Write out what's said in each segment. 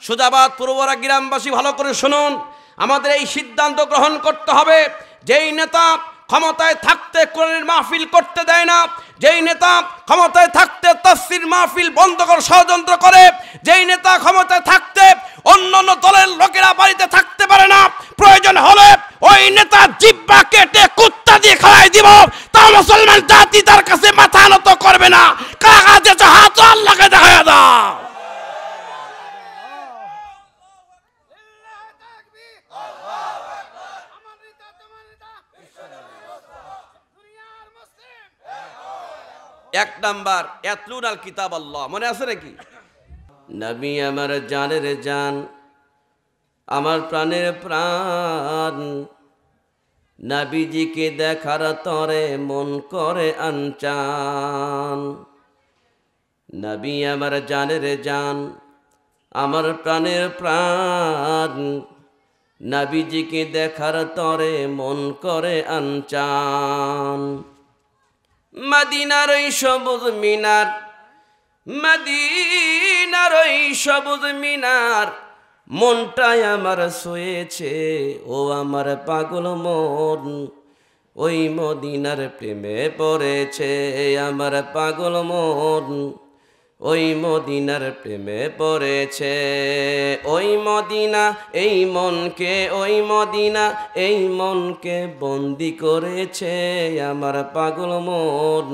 সুজাবাদ পূর্বরা গ্রামবাসী ভালো করে শুনুন, আমাদের এই সিদ্ধান্ত গ্রহণ করতে হবে, যেই নেতা ক্ষমতায় থাকতে কোরআনের মাহফিল করতে দেয় না, যেই নেতা ক্ষমতায় থাকতে তাফসীর মাহফিল বন্ধ করে ষড়যন্ত্র করে, যেই নেতা ক্ষমতায় থাকতে অন্যান্য দলের লোকেরা বাড়িতে থাকতে পারে না, প্রয়োজন হলে ওই নেতা জিহ্বা কেটে কুত্তা দিয়ে খাওয়াই দিব, তা মুসলমান জাতি তার কাছে মাথা নত করবে না। কারা যেতে হাত আল্লাহকে দেখায় দাও। এক নাম্বার ইয়াতলুন আল কিতাব আল্লাহ, মনে আছে নাকি? নবী আমার জানের জান, আমার প্রাণের প্রাণ, নবীজিকে দেখার তরে মন করে আনচান। নবী আমার জানের জান, আমার প্রাণের প্রাণ, নবীজিকে দেখার তরে মন করে আনচান। মদিনার ওই সবুজ মিনার, মদিনার ওই সবুজ মিনার, মনটাই আমার শুয়েছে ও আমার পাগল মন, ওই মদিনার প্রেমে পড়েছে আমার পাগল মন, ওই মদিনার প্রেমে পড়েছে। ওই মদিনা এই মনকে, ওই মদিনা এই মনকে বন্দি করেছে আমার পাগল মন,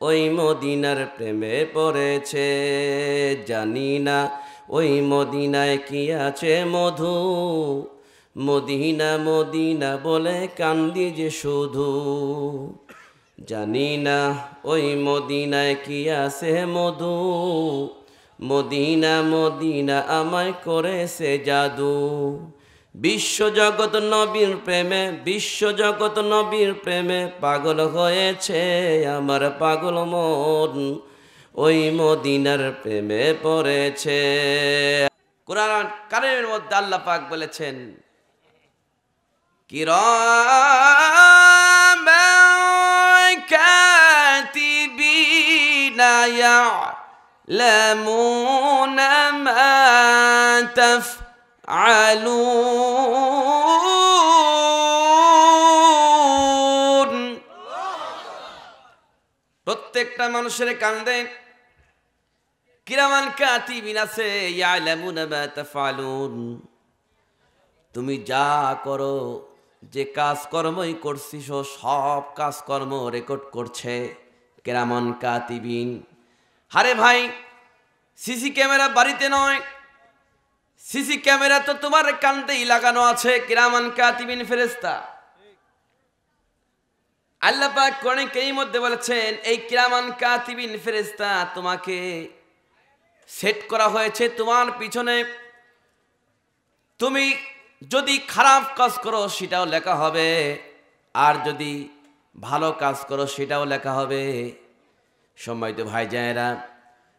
ওই মদিনার প্রেমে পড়েছে। জানি না ওই মদিনায় কি আছে মধু, মদিনা মদিনা বলে কান্দি যে শুধু। জানি না ওই মদিনায় কি আছে মধু, মদিনা মদিনা আমায় করেছে জাদু। বিশ্বজগৎ নবীর প্রেমে, বিশ্বজগৎ নবীর প্রেমে পাগল হয়েছে আমার পাগল মন, ওই মদিনার প্রেমে পড়েছে। কুরআন কারীমের মধ্যে আল্লাহ পাক বলেছেন, কিরামান কাতিবিনা ইয়ালামুনা মা তাফআলুন। প্রত্যেকটা মানুষের কান্দে কিরামান কাতিবিন আছে, ইয়ালামুনা মা তাফআলুন। তুমি যা করো, যে কাজকর্মই করছিস সব কাজকর্ম রেকর্ড করছে কিরামান কাতিবিন। আরে ভাই, সিসি ক্যামেরা বাড়িতে নয়, সিসি ক্যামেরা তো তোমার কান্দেই লাগানো আছে, কিরামান কাতিবিন ফেরেশতা। আল্লাহ পাক কোরআনে কারীমের মধ্যে বলেছেন, এই কিরামান কাতিবিন ফেরেশতা তোমাকে সেট করা হয়েছে তোমার পিছনে। তুমি যদি খারাপ কাজ করো সেটাও লেখা হবে, আর যদি ভালো কাজ করো সেটাও লেখা হবে। সম্মানিত ভাইজানেরা,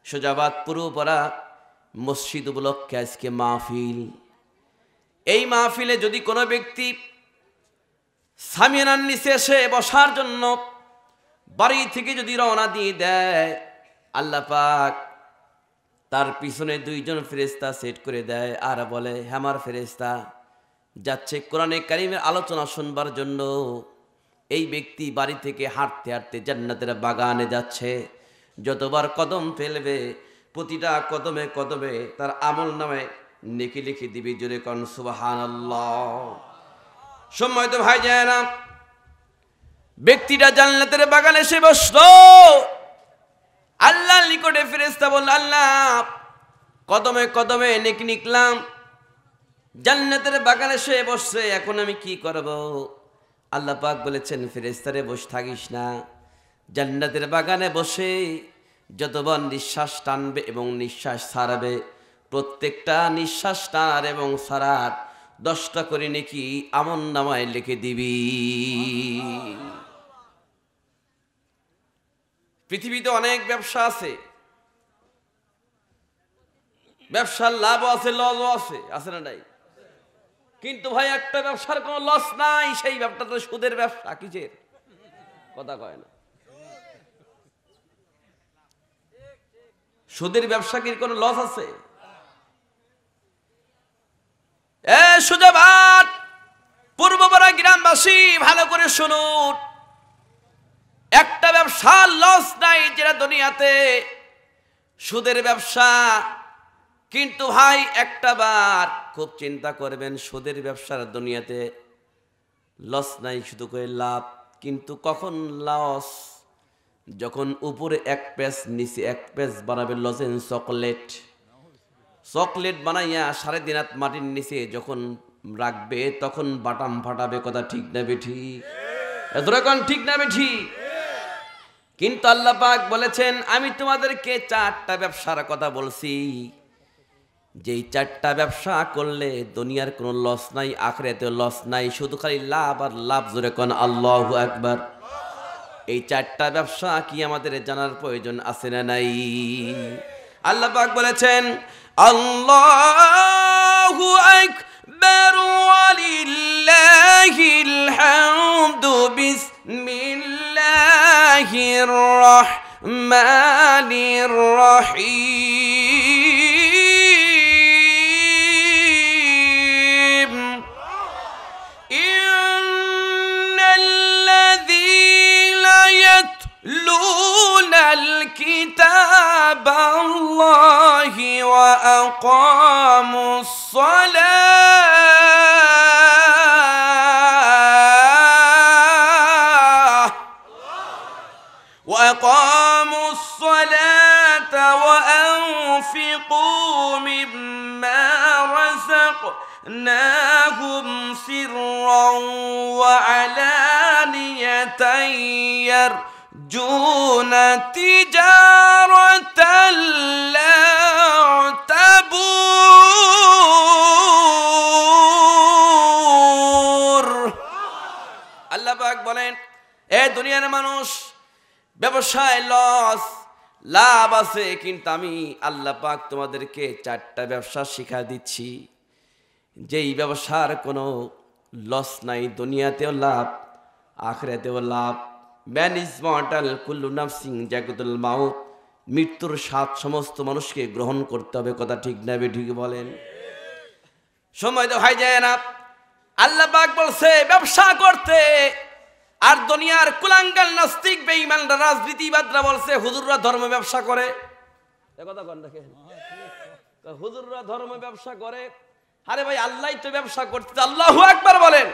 সুজাবাদ পূর্বপাড়া মসজিদ উপলক্ষে আজকে মাহফিল। এই মাহফিলে যদি কোনো ব্যক্তি সামিয়ানার নিচে এসে বসার জন্য বাড়ি থেকে যদি রওনা দিয়ে দেয়, আল্লাহ পাক তার পিছনে দুইজন ফেরেশতা সেট করে দেয় আর বলে, আমার ফেরেশতা যাচ্ছে কোরআনে কারীমের আলোচনা শুনবার জন্য। এই ব্যক্তি বাড়ি থেকে হাঁটতে হাঁটতে জান্নাতের বাগানে যাচ্ছে। যতবার কদম ফেলবে প্রতিটা কদমে কদমে তার আমল নামে নেকি লিখে দিবি। জোরে কোন সুবহানাল্লাহ। সম্মানিত ভাইজানেরা, ব্যক্তিটা জান্নাতের বাগানে এসে বসলো। আল্লাহর নিকটে ফেরেশতা বলল, আল্লাহ কদমে কদমে নেকি লিখলাম, জান্নাতের বাগানে এসে বসছে, এখন আমি কি করব? আল্লাহ পাক বলেছেন, ফেরেশতারে বসে থাকিস না, জান্নাতের বাগানে বসে যতবার নিঃশ্বাস টানবে এবং নিঃশ্বাস ছাড়বে, প্রত্যেকটা নিঃশ্বাস টানার এবং ছাড়ার 10টা করে নেকি আমল নামায় লিখে দিবি। পৃথিবীতে অনেক ব্যবসা আছে, ব্যবসার লাভও আছে, লসও আছে, আছে না নাই? কিন্তু ভাই একটা ব্যবসার কোনো লস নাই, সেই ব্যবসা তো সুদের ব্যবসা। কিসের কথা কয় না? সুদের ব্যবসা কি কোনো লস আছে? সুজাবাদ পূর্বপাড়া গ্রামবাসী ভালো করে শুনুন, একটা ব্যবসা লস নাই যেটা দুনিয়াতে সুদের ব্যবসা। কিন্তু ভাই একটা বার খুব চিন্তা করবেন, সুদের ব্যবসার দুনিয়াতে লস নাই, শুধু করে লাভ। কিন্তু কখন লস? যখন উপরে এক পেজ নিচে এক পেজ বানাবে লজেন চকলেট বানাইয়া 3.5 হাত মাটির নিচে যখন রাখবে তখন বাটাম ফাটাবে। কথা ঠিক না বেঠি? এখন ঠিক না বেঠি? কিন্তু আল্লাহ পাক বলেছেন আমি তোমাদেরকে 4টা ব্যবসার কথা বলছি, যেই 4টা ব্যবসা করলে দুনিয়ার কোনো লস নাই, আখিরাতেও লস নাই, শুধু খালি লাভ আর লাভ। জোরে কোন আল্লাহু আকবার। এই 4টা ব্যবসা কি আমাদের জানার প্রয়োজন আছে না নাই? আল্লাহ পাক বলেছেন আল্লাহু আকবার ওয়ালিল্লাহিল হামদু বিসমিল্লাহির রাহমানির রহিম। ইন্নাল্লাযীনা ইয়াতলুনাল কিতাবাল্লাহি ওয়া আকামুস সালাহ وأقاموا الصلاة وأنفقوا مما رزقناهم سرا وعلانية يرجون تجارة لا تبور। আল্লাহ পাক বলেন এ দুনিয়ার মানুষ, ব্যবসায় লস লাভ আছে, কিন্তু আমি আল্লাহ পাক তোমাদেরকে 4টা ব্যবসা শিখা দিচ্ছি, যেই ব্যবসার কোনো লস নাই, দুনিয়াতেও লাভ আখিরাতেও লাভ। ম্যান ইজ মর্টাল কুল্লু নাফসিন যায়কাতুল মাউত, মৃত্যুর স্বাদ সমস্ত মানুষকে গ্রহণ করতে হবে। কথা ঠিক না ঠিক বলেন? সময় তো হয় যায় না। আল্লাহ পাক বলছে ব্যবসা করতে, আর দুনিয়ার কুলাঙ্গাল নাস্তিক বেঈমানরা রাজনীতিবাদরা বলছে হুজুররা ধর্ম ব্যবসা করে। কথা কোন দেখে হুজুররা ধর্ম ব্যবসা করে। আরে ভাই আল্লাহই তো ব্যবসা করতে। আল্লাহু আকবার বলেন।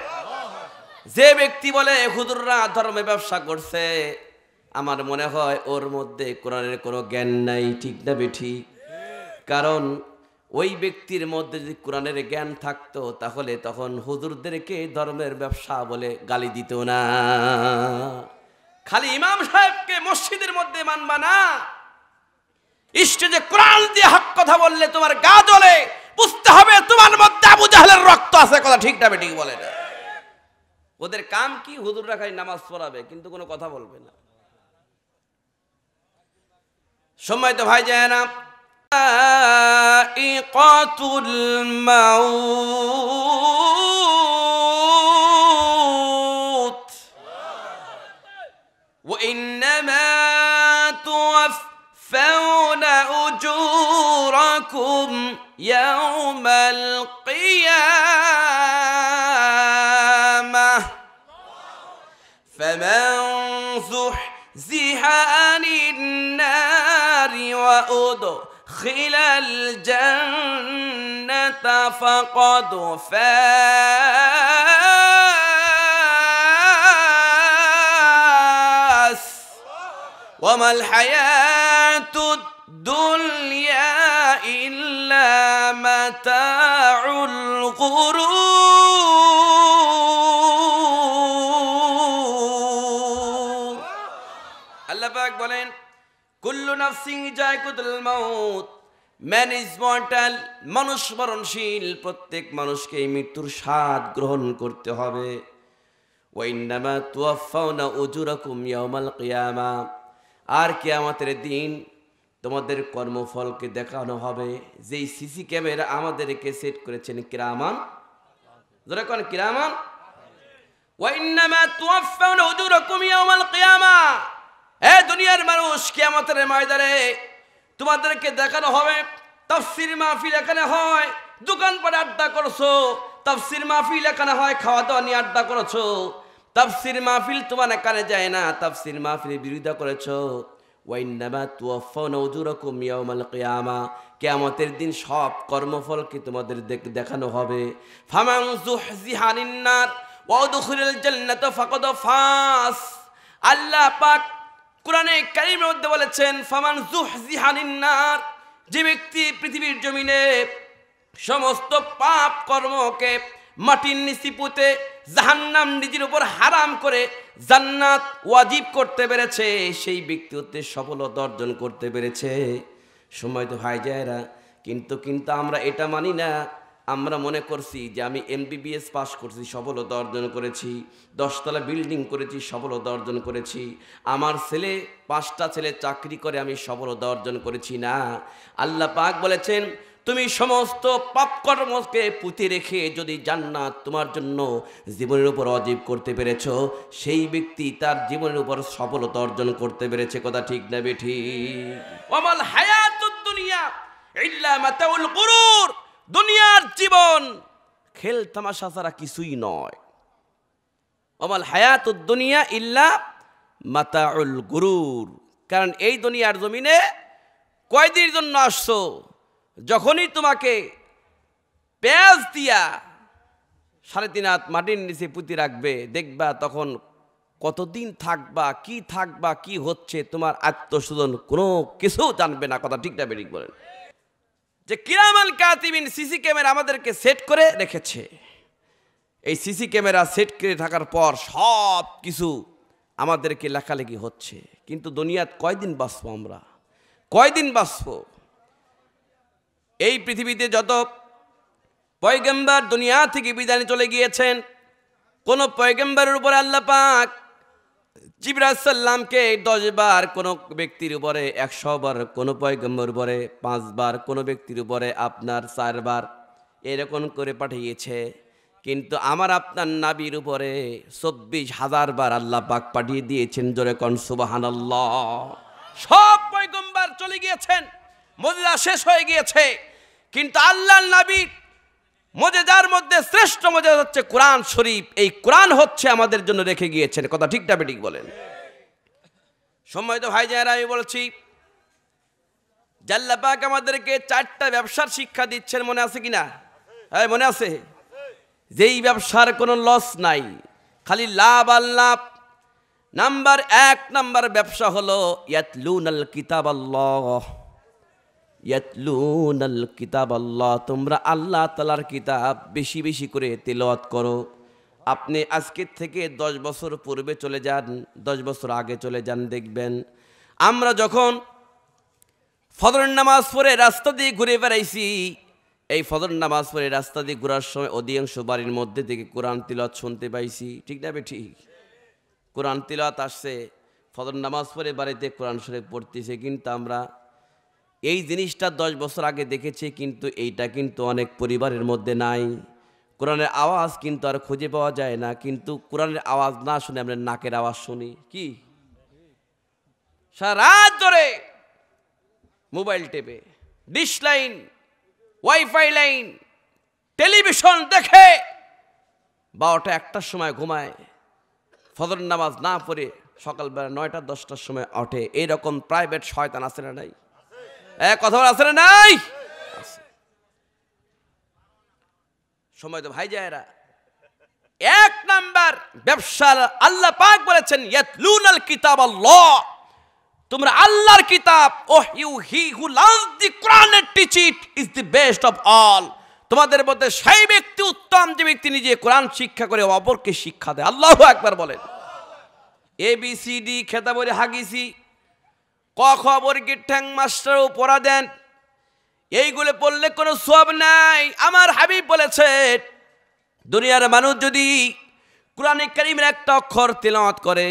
যে ব্যক্তি বলে হুজুররা ধর্ম ব্যবসা করছে, আমার মনে হয় ওর মধ্যে কোরআনের কোনো জ্ঞান নাই। ঠিক না বেঠিক? কারণ ওই ব্যক্তির মধ্যে যদি কোরআনের জ্ঞান থাকতো তাহলে তখন হুজুরদেরকে ধর্মের ব্যবসা বলে গালি দিত না। খালি ইমাম সাহেবকে মসজিদের মধ্যে মানবা না, স্টেজে কোরআন দিয়ে হক কথা বললে তোমার গা জ্বলে, বুঝতে হবে তোমার মধ্যে আবু জাহলের রক্ত আছে। কথা ঠিক না বেঠিক বলে না? ওদের কাম কি? হুজুররা খালি নামাজ পড়াবে কিন্তু কোনো কথা বলবে না। সময় তো ভাই যায় না। ইকাতুল মাউত ওয়া ইন্নামা তুওয়াফাউনা উজুরাকুম ইয়াওমাল কিয়ামাহ ফামান যুহজিহা আনিন নারি ওয়া أدخل الجنة فقد فاز وما الحياة الدنيا إلا متاع الغرور। আল্লাহ পাক বলেন কুল্লু নাফসিন যায়কাতুল মাউত, ম্যান ইজ মর্টাল, মানুষ মরণশীল, প্রত্যেক মানুষকে এই মৃত্যুর স্বাদ গ্রহণ করতে হবে। ওয়া ইন্নামা তুওয়াফাউনা উজুরাকুম ইয়াওমাল কিয়ামা, আর কিয়ামতের দিন তোমাদের কর্মফলকে দেখানো হবে। যেই সিসি ক্যামেরা আমাদেরকে সেট করেছেন কিরামান, যারা কোন কিরামান, ওয়া ইন্নামা তুওয়াফাউনা উজুরাকুম ইয়াওমাল কিয়ামা, এ দুনিয়ার মানুষ কিয়ামতের ময়দানে তোমাদেরকে দেখানো হবে। তাফসীর মাহফিল এখানে হয়, দোকানপাটে আড্ডা করছো, তাফসীর মাহফিল এখানে হয়, খাওয়া দাওয়া নিয়ে আড্ডা করেছো, তাফসীর মাহফিল তোমার কানে যায় না, তাফসীর মাহফিলের বিরোধিতা করেছো। ওয়াইন্নামা তুওয়াফাউনা উজুরাকুম ইয়াউমাল কিয়ামা, কিয়ামতের দিন সব কর্মফলকে তোমাদের দেখানো হবে। ফামান যুহজিহা আনিন নার ওয়া উদখিলাল জান্নাতা ফাকাদ ফাস। আল্লাহ পাক কোরআনে কারীমের মধ্যে বলেছেন, ফামান যুহজিহা আনিন নার, যে ব্যক্তি পৃথিবীর জমিনে সমস্ত পাপ কর্মকে মাটির নিচে পুঁতে জাহান্নাম নিজের উপর হারাম করে জান্নাত ওয়াজিব করতে পেরেছে, সেই ব্যক্তি হতে সফলতা অর্জন করতে পেরেছে। সময় তো ভাই যায়রা, কিন্তু আমরা এটা মানি না। আমরা মনে করছি যে আমি MBBS পাস করছি, সফলতা অর্জন করেছি, 10 তলা বিল্ডিং করেছি, সফলতা অর্জন করেছি, আমার ছেলে 5টা ছেলে চাকরি করে, আমি সফলতা অর্জন করেছি। না, আল্লাহ পাক বলেছেন, তুমি সমস্ত পাপ কর্মকে পুঁতে রেখে যদি জান্নাত তোমার জন্য জীবনের উপর ওয়াজিব করতে পেরেছো, সেই ব্যক্তি তার জীবনের উপর সফলতা অর্জন করতে পেরেছে। কথা ঠিক না বেঠিক? ওয়ামাল হায়াতুদ দুনিয়া ইল্লা মাতাউল গুরুর, দুনিয়ার জীবন খেল তামাশা ছাড়া কিছুই নয়। ওয়ামাল হায়াতুদ দুনিয়া ইল্লা মাতাউল গুরুর, কারণ এই দুনিয়ার জমিনে কয়দিনের জন্য আসছো? যখনই তোমাকে পেঁয়াজ দিয়া 3.5 হাত মাটির নিচে পুঁতে রাখবে, দেখবা তখন কতদিন থাকবা, কি হচ্ছে তোমার আত্মস্বজন কোনো কিছু জানবে না। কথা ঠিক না বেঠিক বলেন? যে কিরামান কাতিবিন সিসি ক্যামেরা আমাদেরকে সেট করে রেখেছে, এই সিসি ক্যামেরা সেট করে থাকার পর সব কিছু আমাদেরকে লেখালেখি হচ্ছে। কিন্তু দুনিয়াত কয়দিন বাঁচবো আমরা? কয়দিন বাঁচবো? এই পৃথিবীতে যত পয়গম্বর দুনিয়া থেকে বিদায় চলে গিয়েছেন, কোন পয়গম্বরের উপর আল্লাহ পাক জিবরাইল সাল্লামকে 10 বার, কোন ব্যক্তির উপরে 100 বার, কোন পয়গম্বর উপরে 5 বার, কোন ব্যক্তির উপরে আপনার 4 বার এরকম করে পাঠিয়েছে। কিন্তু আমার আপনার নবীর উপরে 24,000 বার আল্লাহ পাক পাঠিয়ে দিয়েছেন। জোরে কোন সুবহানাল্লাহ। সব পয়গম্বর চলে গিয়েছেন, মুজিজা শেষ হয়ে গিয়েছে, কিন্তু আল্লাহর নবী মুজিজার মধ্যে শ্রেষ্ঠ মুজিজা হচ্ছে কোরআন শরীফ। এই কোরআন হচ্ছে আমাদের জন্য রেখে গিয়েছেন। কথা ঠিক না বেঠিক বলেন? সম্মানিত ভাই যারা, আমি বলছি আল্লাহ পাক আমাদেরকে 4টা ব্যবসার শিক্ষা দিচ্ছেন। মনে আছে কিনা? হ্যাঁ, মনে আছে। যেই ব্যবসার কোনো লস নাই, খালি লাভ আর লাভ। নাম্বার 1 ব্যবসা হলো ইয়াতলুনাল কিতাবাল্লাহ, ইয়াতলুনাল কিতাবাল্লাহ, তোমরা আল্লাহ তাআলার কিতাব বেশি বেশি করে তিলাওয়াত করো। আপনি আজকের থেকে 10 বছর পূর্বে চলে যান, 10 বছর আগে চলে যান, দেখবেন আমরা যখন ফজরের নামাজ পড়ে রাস্তা দিয়ে ঘুরে বেড়াইছি, এই ফজর নামাজ পড়ে রাস্তা দিয়ে ঘোরার সময় অধিকাংশ বাড়ির মধ্যে থেকে কোরআন তিলাওয়াত শুনতে পাইছি। ঠিক না বেঠিক? কোরআন তিলাওয়াত আসছে, ফজর নামাজ পড়ে বাড়িতে কোরআন শরীফ পড়তেছে। কিন্তু আমরা এই জিনিসটা 10 বছর আগে দেখেছি, কিন্তু এইটা কিন্তু অনেক পরিবারের মধ্যে নাই। কোরআনের আওয়াজ কিন্তু আর খুঁজে পাওয়া যায় না। কিন্তু কোরআনের আওয়াজ না শুনে আমরা নাকের আওয়াজ শুনি। কি সারা রাত ধরে মোবাইল টেপে, dish line, wifi line, television দেখে 12টা-1টার সময় ঘুমায়, ফজর নামাজ না পড়ে সকালবেলা 9টা-10টার সময় ওঠে। এইরকম প্রাইভেট শয়তান আছে না নাই? কথা আছে না নাই? সময় তো ভাই যায়রা, 1 নাম্বার ব্যবসা আল্লাহ পাক বলেছেন ইয়াতলুনাল কিতাবাল্লাহ, তোমরা আল্লাহর কিতাব, he who learns the Quran and teach it is the best of all. তোমাদের মধ্যে সেই ব্যক্তি উত্তম যে ব্যক্তি নিজে কোরআন শিক্ষা করে অপরকে শিক্ষা দেয়। আল্লাহু আকবার বলেন। ABCD খেতা বলে হাগিছি, ক খ বর্গের ঠ্যাং মাস্টারও পড়া দেন, এইগুলো পড়লে কোনো সওয়াব নাই। আমার হাবিব বলেছে, দুনিয়ার মানুষ যদি কোরআনে কারীমের একটা অক্ষর তেলাওয়াত করে,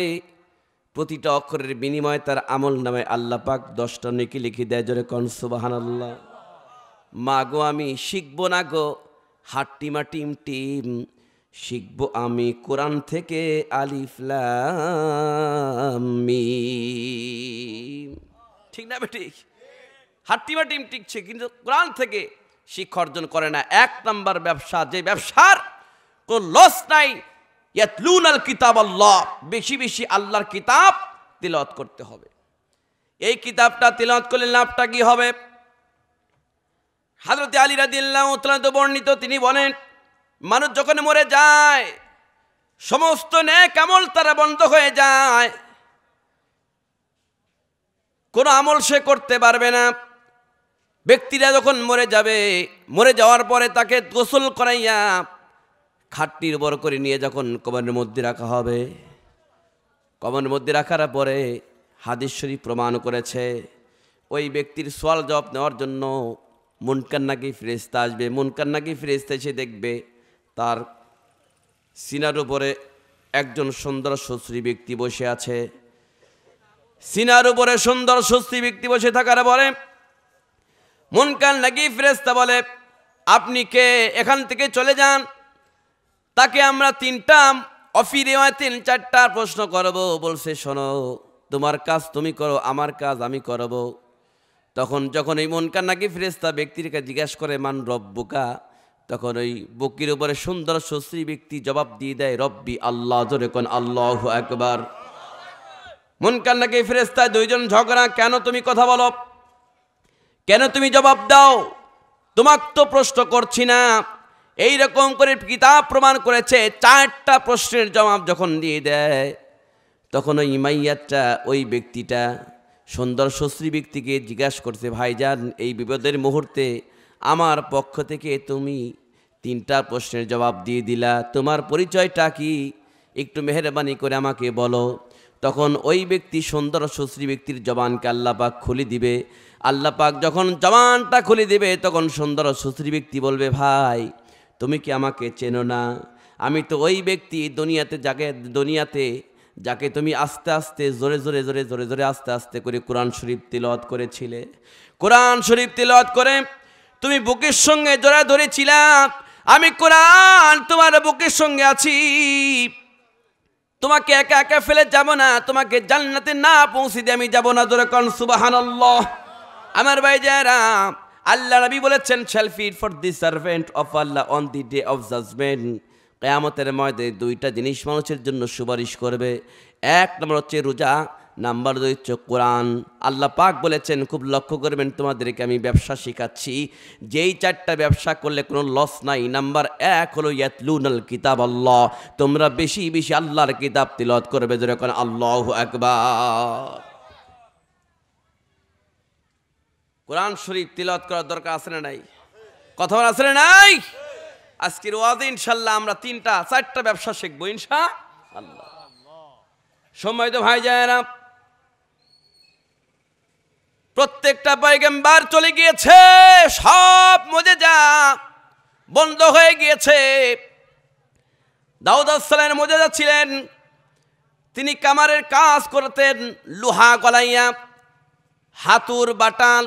প্রতিটা অক্ষরের বিনিময়ে তার আমল নামে আল্লাহ পাক 10টা নেকি লিখে দেয়। জোরে কোন সুবহানাল্লাহ। মা গো আমি শিখবো না গো হাট্টিমা টিম টিম, শিখবো আমি কোরআন থেকে আলিফ লাম মিম। ঠিক না বেঠিক? হাট্টিমা টিম টিকছে, কিন্তু কোরআন থেকে শিক্ষা অর্জন করে না। 1 নম্বর ব্যবসা, যে ব্যবসার কোন লস নাই, ইয়াতলুনাল কিতাব আল্লাহ, বেশি বেশি আল্লাহর কিতাব তিলাওয়াত করতে হবে। এই কিতাবটা তিলাওয়াত করলে লাভটা কি হবে? হযরত আলী রাদিয়াল্লাহু তাআলা বর্ণিত, তিনি বলেন, মানুষ যখন মরে যায় সমস্ত নেক আমল তারা বন্ধ হয়ে যায়, কোনো আমল সে করতে পারবে না। ব্যক্তিরা যখন মরে যাবে, মরে যাওয়ার পরে তাকে গোসল করাইয়া খাটটির উপর করে নিয়ে যখন কবরের মধ্যে রাখা হবে, কবরের মধ্যে রাখার পরে হাদিস শরীফ প্রমাণ করেছে ওই ব্যক্তির সওয়াল জবাব নেওয়ার জন্য মুনকার নাকির ফেরেশতা আসবে। মুনকার নাকির ফেরেশতা এসে দেখবে তার সিনার উপরে একজন সুন্দর সুশ্রী ব্যক্তি বসে আছে। সিনার উপরে সুন্দর সুশ্রী ব্যক্তি বসে থাকার পরে মুনকার নাকির ফেরেশতা বলে, আপনি কে? এখান থেকে চলে যান। তাকে আমরা 3টা অফিরিওয়ায় 3-4টা প্রশ্ন করব। বলছে, শোনো, তোমার কাজ তুমি করো, আমার কাজ আমি করব। তখন যখন এই মুনকার নাকির ফেরেশতা ব্যক্তিকে জিজ্ঞাসা করে, মান রব্বুকা, তখন ওই বুকের উপরে সুন্দর সুশ্রী ব্যক্তি জবাব দিয়ে দেয়, রব্বি আল্লাহ। জোরে কোন আল্লাহু আকবার। মুনকার নাকির ফেরেশতা দুইজন ঝগড়া, কেন তুমি কথা বলো, কেন তুমি জবাব দাও, তোমাকে তো প্রশ্ন করছি না। এই রকম করে কিতাব প্রমাণ করেছে। 4টা প্রশ্নের জবাব যখন দিয়ে দেয়, তখন ওই মাইয়াতটা, ওই ব্যক্তিটা সুন্দর সুশ্রী ব্যক্তিকে জিজ্ঞাসা করছে, ভাইজান, এই বিপদের মুহূর্তে আমার পক্ষ থেকে তুমি 3টা প্রশ্নের জবাব দিয়ে দিলা, তোমার পরিচয়টা কি, একটু মেহেরবানি করে আমাকে বলো। তখন ওই ব্যক্তি, সুন্দর সুশ্রী ব্যক্তির জবানকে আল্লাহ পাক খুলে দিবে। আল্লাহ পাক যখন জবানটা খুলে দিবে, তখন সুন্দর সুশ্রী ব্যক্তি বলবে, ভাই, তুমি কি আমাকে চেনো না? আমি তো ওই ব্যক্তি দুনিয়াতে যাকে তুমি আস্তে আস্তে জোরে জোরে জোরে জোরে জোরে আস্তে আস্তে করে কোরআন শরীফ তিলাওয়াত করেছিলে। কোরআন শরীফ তিলাওয়াত করে তুমি বুকের সঙ্গে জোড়া ধরেছিলা। আমি কোরআন তোমার বুকের সঙ্গে আছি, তোমাকে একা একা ফেলে যাব না, তোমাকে জান্নাতে না পৌঁছে দিয়ে আমি যাব না। জোরে কোন সুবহানাল্লাহ। আমার ভাই যারা, আল্লাহ নবী বলেছেন, shall feed for the servant of Allah on the day of judgment। কিয়ামতের ময়দানে 2টা জিনিস মানুষের জন্য সুপারিশ করবে। 1 নম্বর হচ্ছে রোজা, নাম্বার 2 হচ্ছে কোরআন। আল্লাহ পাক বলেছেন, খুব লক্ষ্য করবেন, তোমাদেরকে আমি ব্যবসা শেখাচ্ছি, যেই 4টা ব্যবসা করলে কোনো লস নাই। নাম্বার 1 হলো ইয়াতলুনাল কিতাব আল্লাহ, তোমরা বেশি বেশি আল্লাহর কিতাব তিলাওয়াত করবে। যেরকম আল্লাহু আকবার। কোরআন শরীফ তিলাওয়াত করার দরকার আছে না নাই? কথা বলা আছে না নাই? আজকের ওয়াজে ইনশাআল্লাহ আমরা 3-4টা ব্যবসা শিখবো ইনশাআল্লাহ। সময় তো ভাই যায় না, প্রত্যেকটা পয়গম্বর চলে গিয়েছে, সব মুজিজা বন্ধ হয়ে গিয়েছে। দাউদ আলাইহিস সালামের মুজিজা ছিলেন, তিনি কামারের কাজ করতেন, লোহা গলাইয়া, হাতুর বাটাল,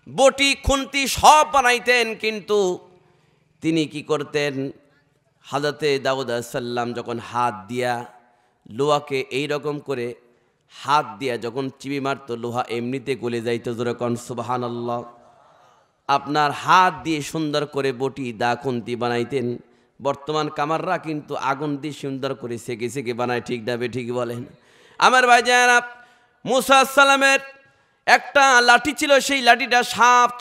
বটি খুন্তি সব বানাইতেন। কিন্তু তিনি কি করতেন, হযরতে দাউদ আলাইহিস সালাম যখন হাত দিয়া লোহাকে এই রকম করে হাত দিয়া যখন চিবি মারতো, লোহা এমনিতে গলে যাইতো। জোরে কোন সুবহানাল্লাহ। আপনার হাত দিয়ে সুন্দর করে বটি দা খুন্তি বানাইতেন। বর্তমান কামাররা কিন্তু আগুন দিয়ে সুন্দর করে সেকে সেকে বানায়, ঠিক না ঠিক বলেন? আমার ভাই যারা, মুসা আলাইহিস সালামের একটা লাঠি ছিল, সেই লাঠিটা সাপ,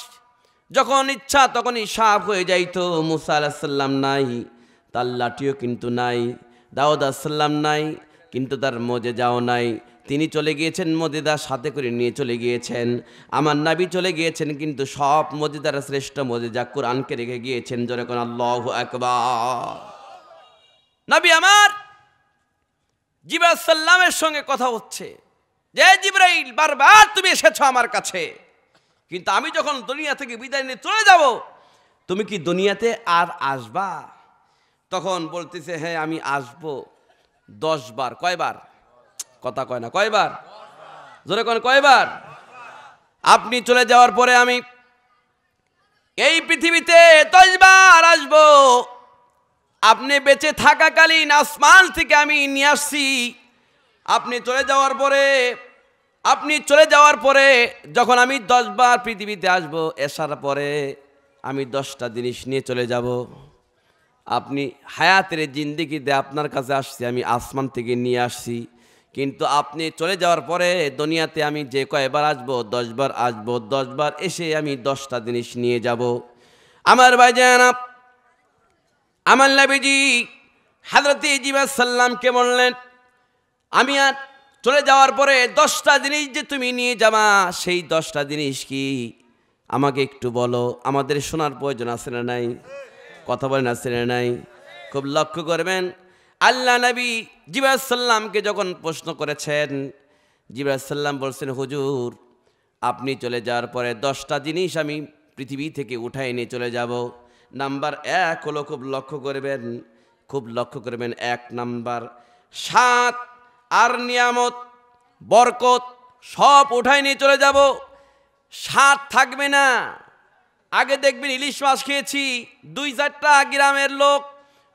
যখন ইচ্ছা তখনই সাপ হয়ে যাইতো। মুসা আলাইহিস সালাম নাই, তার লাঠিও কিন্তু নাই। দাউদ আলাইহিস সালাম নাই, কিন্তু তার মুজিজাও নাই। তিনি চলে গিয়েছেন, মুজিজা সাথে করে নিয়ে চলে গিয়েছেন। আমার নবী চলে গিয়েছেন, কিন্তু সব মুজিজার শ্রেষ্ঠ মুজিজা কোরআনকে রেখে গিয়েছেন। জোরে কোন আল্লাহু আকবার। নবী আমার জিবরাইল সাল্লামের সঙ্গে কথা হচ্ছে, যে জিবরাইল, বারবার তুমি এসেছো আমার কাছে, কিন্তু আমি যখন দুনিয়া থেকে বিদায় নিয়ে চলে যাব, তুমি কি দুনিয়াতে আর আসবা? তখন বলতেছে, হ্যাঁ আমি আসবো 10 বার। কয়বার? কথা কয় না, কয়বার? জোরে কোন কয়বার? আপনি চলে যাওয়ার পরে আমি এই পৃথিবীতে 10 বার আসবো। আপনি বেঁচে থাকাকালীন আসমান থেকে আমি নিয়ে আসছি। আপনি চলে যাওয়ার পরে যখন আমি 10 বার পৃথিবীতে আসবো, আসার পরে আমি 10টা জিনিস নিয়ে চলে যাব। আপনি হায়াতের জিন্দেগিতে আপনার কাছে আসছি, আমি আসমান থেকে নিয়ে আসছি, কিন্তু আপনি চলে যাওয়ার পরে দুনিয়াতে আমি যে কয়বার আসবো 10 বার আসবো, 10 বার এসে আমি 10টা জিনিস নিয়ে যাব। আমার ভাইজান, আমার নবীজি হযরত জিবরাইল সাল্লামকে বললেন, আমি আর চলে যাওয়ার পরে 10টা জিনিস যে তুমি নিয়ে যাবা, সেই 10টা জিনিস কি আমাকে একটু বলো। আমাদের শোনার প্রয়োজন আছে না নাই? কথা বলেন আছে না নাই? খুব লক্ষ্য করবেন, আল্লাহ নবী জিবরাইল সাল্লামকে যখন প্রশ্ন করেছেন, জিবরাইল সাল্লাম বলছেন, হুজুর আপনি চলে যাওয়ার পরে 10টা জিনিস আমি পৃথিবী থেকে উঠাই নিয়ে চলে যাব। নাম্বার 1 হলো, খুব লক্ষ্য করবেন, খুব লক্ষ্য করবেন, 1 নাম্বার, সাত আর নিয়ামত বরকত সব উঠাই নিয়ে চলে যাব। সাত থাকবে না। আগে দেখবেন ইলিশ মাছ খেয়েছি, 2-4টা গ্রামের লোক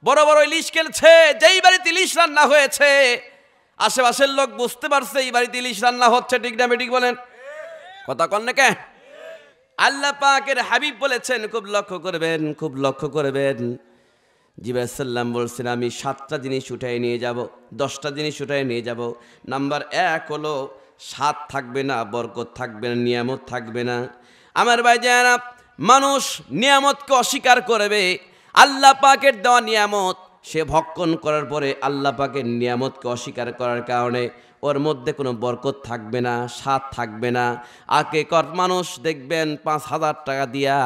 বড় বড় ইলিশ খেলছে, যেই বাড়িতে ইলিশ রান্না হয়েছে আশেপাশের লোক বুঝতে পারছে এই বাড়িতে ইলিশ রান্না হচ্ছে। ঠিক না বেঠিক বলেন? কথা কন না কে? আল্লাহ পাকের হাবিব বলেছেন, খুব লক্ষ্য করবেন, খুব লক্ষ্য করবেন, জিবরাইল সাল্লাম বলছেন আমি 7টা জিনিস উঠাই নিয়ে যাব, 10টা জিনিস উঠাই নিয়ে যাব। নাম্বার 1 হলো, সাত থাকবে না, বরকত থাকবে না, নিয়ামত থাকবে না। আমার ভাইজানেরা, মানুষ নিয়ামতকে অস্বীকার করবে। আল্লাহ পাকের দেওয়া নিয়ামত সে ভক্ষণ করার পরে আল্লাহ পাকের নিয়ামতকে অস্বীকার করার কারণে ওর মধ্যে কোনো বরকত থাকবে না, স্বাদ থাকবে না। আগেকার মানুষ দেখবেন 5,000 টাকা দিয়া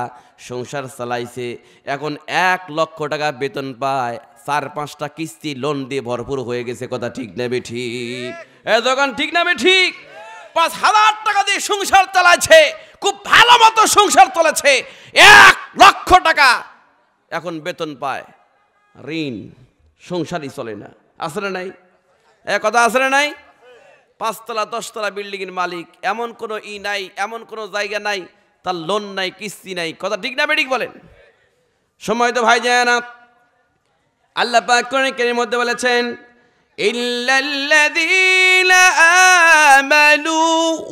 সংসার চালাইছে, এখন 1 লক্ষ টাকা বেতন পায়, 4-5টা কিস্তি লোন দিয়ে ভরপুর হয়ে গেছে। কথা ঠিক না বেঠিক? দোকান ঠিক না বেঠিক? 5,000 টাকা দিয়ে সংসার চালাচ্ছে, খুব ভালো মতো সংসার চলেছে, 1 লক্ষ টাকা এখন বেতন পায়, ঋণ, সংসারই চলে না। আসলে নাই? কথা আসলে নাই? 5তলা 10তলা বিল্ডিংয়ের মালিক, এমন কোনো নাই, এমন কোনো জায়গা নাই তার লোন নাই, কিস্তি নাই। কথা ঠিক না বেঠিক বলেন? সময় তো ভাই যায় না। আল্লাহ পাক কোরআনের মধ্যে বলেছেন, ইল্লাল্লাযীনা আমানু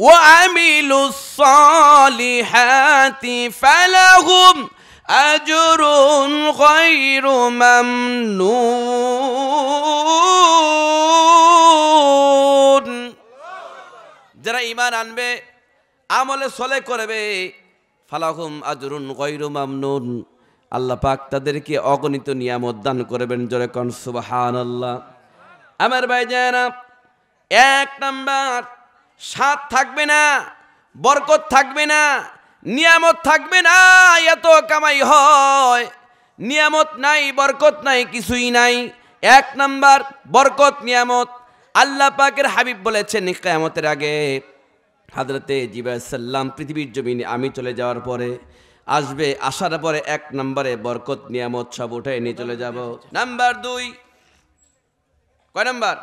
ওয়া আমিলুস সালিহাতি ফালাহুম আজরুন গায়রু মামনুন। যারা ঈমান আনবে, আমলে সলে করবে, ফালাহুম আজরুন গায়রু মামনুন, আল্লাহ পাক তাদেরকে অগণিত নিয়ামত দান করবেন। জোরে কোন সুবহানাল্লাহ। আমার ভাইজানেরা, 1 নাম্বার, সাত থাকবে না, বরকত থাকবে না, নিয়ামত থাকবে না। এত কামাই হয়, নিয়ামত নাই, বরকত নাই, কিছুই নাই। 1 নাম্বার বরকত, নিয়ামত। আল্লাহ পাকের হাবিব বলেছেন, কিয়ামতের আগে হযরতে জিবরাইল সাল্লাম পৃথিবীর জমিনে আমি চলে যাওয়ার পরে আসবে, আসার পরে 1 নম্বরে বরকত নিয়ামত সব উঠে নিয়ে চলে যাব। নাম্বার 2, কয় নাম্বার?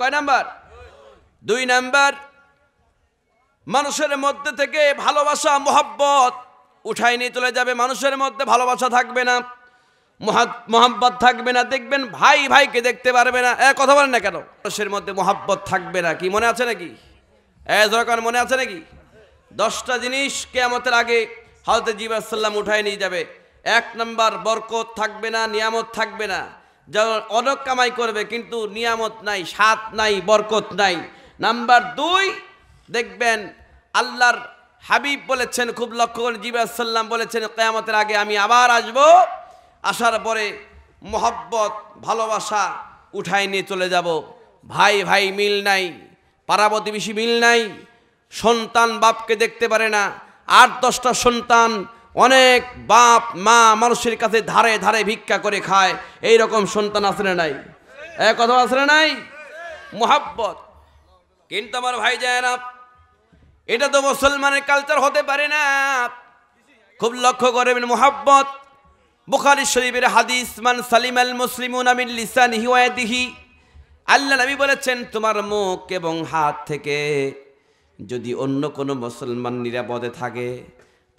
কয় নাম্বার? 2 নাম্বার, মানুষের মধ্যে থেকে ভালোবাসা মহব্বত উঠাই নিয়ে চলে যাবে। মানুষের মধ্যে ভালোবাসা থাকবে না, মহব্বত থাকবে না। দেখবেন ভাই ভাইকে দেখতে পারবে না। কথা বলেন না কেন? মানুষের মধ্যে মহব্বত থাকবে না। কি মনে আছে নাকি? মনে আছে নাকি? 10টা জিনিস কিয়ামতের আগে হযরত জিবরাইল সাল্লাম উঠাই নিয়ে যাবে। 1 নাম্বার, বরকত থাকবে না, নিয়ামত থাকবে না। যেমন অনেক কামাই করবে কিন্তু নিয়ামত নাই, স্বাদ নাই, বরকত নাই। নাম্বার 2, দেখবেন আল্লাহর হাবিব বলেছেন, খুব লক্ষ্য করে, জিবরাইল সাল্লাম বলেছেন, কিয়ামতের আগে আমি আবার আসব, আসার পরে মহব্বত, ভালোবাসা উঠাই নিয়ে চলে যাব। ভাই ভাই মিল নাই, পাড়া প্রতিবেশী মিল নাই, সন্তান বাপকে দেখতে পারে না, 8-10টা সন্তান, অনেক বাপ মা মানুষের কাছে ধারে ধারে ভিক্ষা করে খায়, এই রকম সন্তান আছে না নাই? কথা আছে না নাই? মুহাব্বত। কিন্তু আমার ভাই যায় না, এটা তো মুসলমানের কালচার হতে পারে না। খুব লক্ষ্য করবেন, মুহাব্বত। বুখারী শরীফের হাদিস, মান সালিমাল মুসলিমুনা মিন লিসানিহি ওয়া ইয়াদিহি, আল্লাহ নবী বলেছেন, তোমার মুখ এবং হাত থেকে যদি অন্য কোনো মুসলমান নিরাপদে থাকে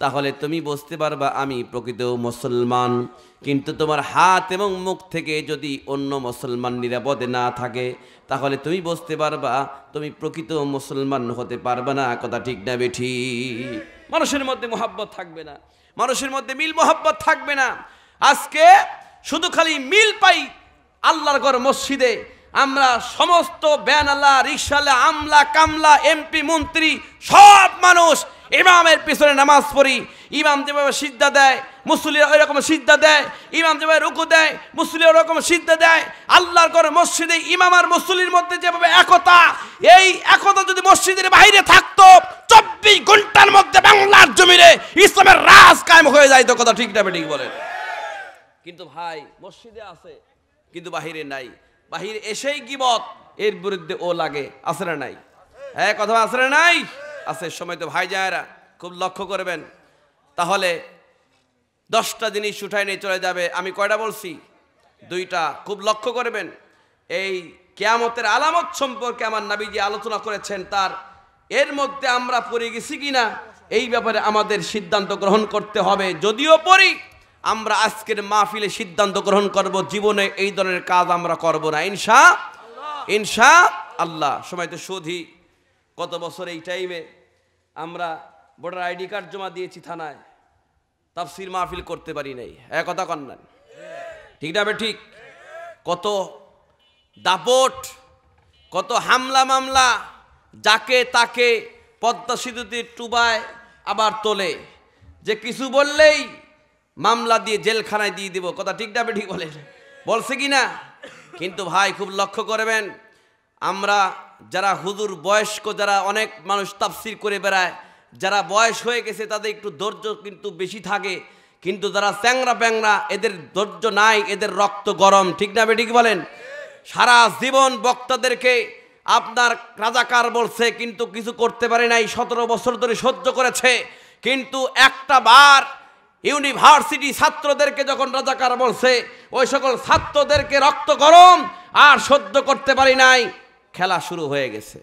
তাহলে তুমি বুঝতে পারবা আমি প্রকৃত মুসলমান। কিন্তু তোমার হাত এবং মুখ থেকে যদি অন্য মুসলমান নিরাপদে না থাকে তাহলে তুমি বুঝতে পারবা তুমি প্রকৃত মুসলমান হতে পারবে না। কথা ঠিক না বেঠিক? মানুষের মধ্যে মহব্বত থাকবে না, মানুষের মধ্যে মিল মোহাব্বত থাকবে না। আজকে শুধু খালি মিল পাই আল্লাহর ঘর মসজিদে, আমরা সমস্ত ব্যানালা রিকশালা আমলা কামলা এমপি মন্ত্রী সব মানুষ ইমামের পিছনে নামাজ পড়ি। ইমাম যেভাবে সিজদা দেয় মুসল্লিরা ওই রকম সিজদা দেয়, ইমাম যেভাবে রুকু দেয় মুসল্লিরা ওই রকম সিজদা দেয়। আল্লাহর ঘর মসজিদে ইমাম আর মুসল্লির মধ্যে যেভাবে একতা, এই একতা যদি মসজিদের বাইরে থাকতো 24 ঘন্টার মধ্যে বাংলার জমিনে ইসলামের রাজ কায়েম হয়ে যায়। তো কথা ঠিক না ঠিক বলেন? কিন্তু ভাই মসজিদে আছে কিন্তু বাহিরে নাই, বাহিরে এসেই গিবত, এর বিরুদ্ধে ও লাগে, আছে না নাই? হ্যাঁ কথা আছে না নাই? আছে। সময় তো ভাই যায়রা খুব লক্ষ্য করবেন, তাহলে 10টা জিনিস উঠায় নিয়ে চলে যাবে। আমি কয়টা বলছি? 2টা। খুব লক্ষ্য করবেন, এই কিয়ামতের আলামত সম্পর্কে আমার নবীজি আলোচনা করেছেন, তার এর মধ্যে আমরা পড়ে গেছি কিনা এই ব্যাপারে আমাদের সিদ্ধান্ত গ্রহণ করতে হবে। যদিও পড়ি, আমরা আজকের মাহফিলে সিদ্ধান্ত গ্রহণ করব জীবনে এই ধরনের কাজ আমরা করব না, ইনশাআল্লাহ। সময় তো শোধি কত বছর এই টাইমে আমরা ভোটার আইডি কার্ড জমা দিয়েছি থানায়, তাফসির মাহফিল করতে পারি নাই। এক কথা কন্যান ঠিক না? ঠিক। কত দাপট, কত হামলা মামলা, যাকে তাকে পদ্মা সেতুতে টুবায় আবার তোলে, যে কিছু বললেই মামলা দিয়ে জেলখানায় দিয়ে দিব। কথা ঠিক না ঠিক বলে বলছে কি না? কিন্তু ভাই খুব লক্ষ্য করবেন, আমরা যারা হুজুর বয়স্ক, যারা অনেক মানুষ তাফসির করে বেড়ায়, যারা বয়স হয়ে গেছে তাদের একটু ধৈর্য কিন্তু বেশি থাকে, কিন্তু যারা চ্যাংরা প্যাংরা এদের ধৈর্য নাই, এদের রক্ত গরম। ঠিক না ঠিক বলেন? সারা জীবন বক্তাদেরকে আপনার রাজাকার বলছে কিন্তু কিছু করতে পারে নাই, 17 বছর ধরে সহ্য করেছে, কিন্তু একটা বার ইউনিভার্সিটি ছাত্রদেরকে যখন রাজাকার বলছে, ওই সকল ছাত্রদেরকে রক্ত গরম আর সহ্য করতে পারি নাই, খেলা শুরু হয়ে গেছে।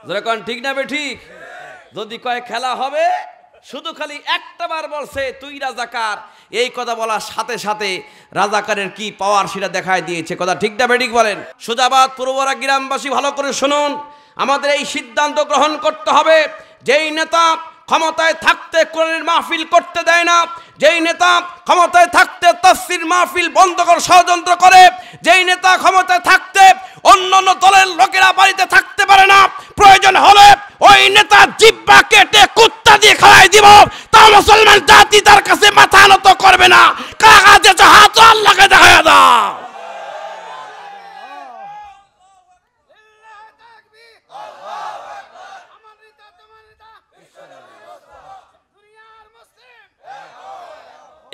যখন ঠিক না ঠিক? যদি কয় খেলা হবে, শুধু খালি একটা বার বলছে তুই রাজাকার, এই কথা বলার সাথে সাথে রাজাকারের কি পাওয়ার সেটা দেখায় দিয়েছে। কথা ঠিক না ঠিক বলেন? সুজাবাদ পূর্বরা গ্রামবাসী ভালো করে শুনুন, আমাদের এই সিদ্ধান্ত গ্রহণ করতে হবে, যেই নেতা ক্ষমতায় থাকতে কোরআনের মাহফিল করতে দেয় না, যেই নেতা ক্ষমতায় থাকতে তাফসীর মাহফিল বন্ধ করে ষড়যন্ত্র করে, যেই নেতা ক্ষমতায় থাকতে অন্যান্য দলের লোকেরা বাড়িতে থাকতে পারে না, প্রয়োজন হলে ওই নেতা জিহ্বা কেটে কুত্তা দিয়ে খাওয়াই দিব, তা মুসলমান জাতি তার কাছে মাথা নত করবে না। কারা যেতে হাত আল্লাহকে দেখায় দাও।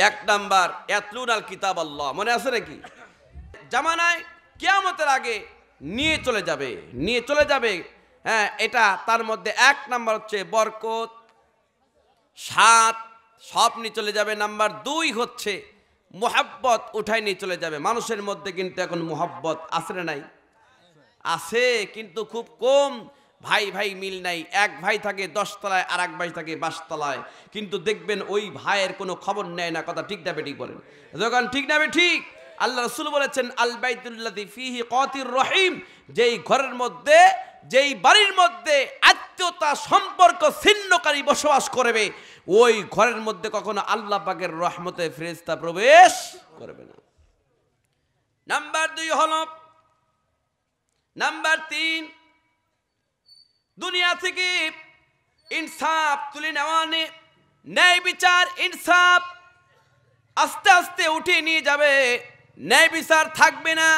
এক নাম্বার ইয়াতলুন আল কিতাব আল্লাহ, মনে আছে নাকি? জামানায় কিয়ামতের আগে নিয়ে চলে যাবে। হ্যাঁ, এটা তার মধ্যে 1 নাম্বার হচ্ছে বরকত, 7 সব নিয়ে চলে যাবে। নাম্বার 2 হচ্ছে মুহাব্বত উঠায় নিয়ে চলে যাবে। মানুষের মধ্যে কিন্তু এখন মুহাব্বত আছে না নাই? আছে, কিন্তু খুব কম। ভাই ভাই মিল নাই, এক ভাই থাকে 10 তলায় আর এক ভাই থাকে 22 তলায়, কিন্তু দেখবেন ওই ভাইয়ের কোনো খবর নেয় না। কথা ঠিক না বেঠিক বলেন? যখন ঠিক না ঠিক, আল্লাহ রাসূল বলেছেন আল বাইতুল্লাযী ফীহি কাতির রহিম, যেই ঘরের মধ্যে, যেই বাড়ির মধ্যে আত্মীয়তা সম্পর্ক ছিন্নকারী বসবাস করবে, ওই ঘরের মধ্যে কখনো আল্লাহ পাকের রহমতে ফেরেশতা প্রবেশ করবে না। নাম্বার 2 হলো, নাম্বার 3 দুনিয়া থেকে ইনসাফ তুলে নেওয়া, ন্যায় বিচার ইনসাফ আস্তে আস্তে উঠিয়ে নিয়ে যাবে। ন্যায় বিচার থাকবে না,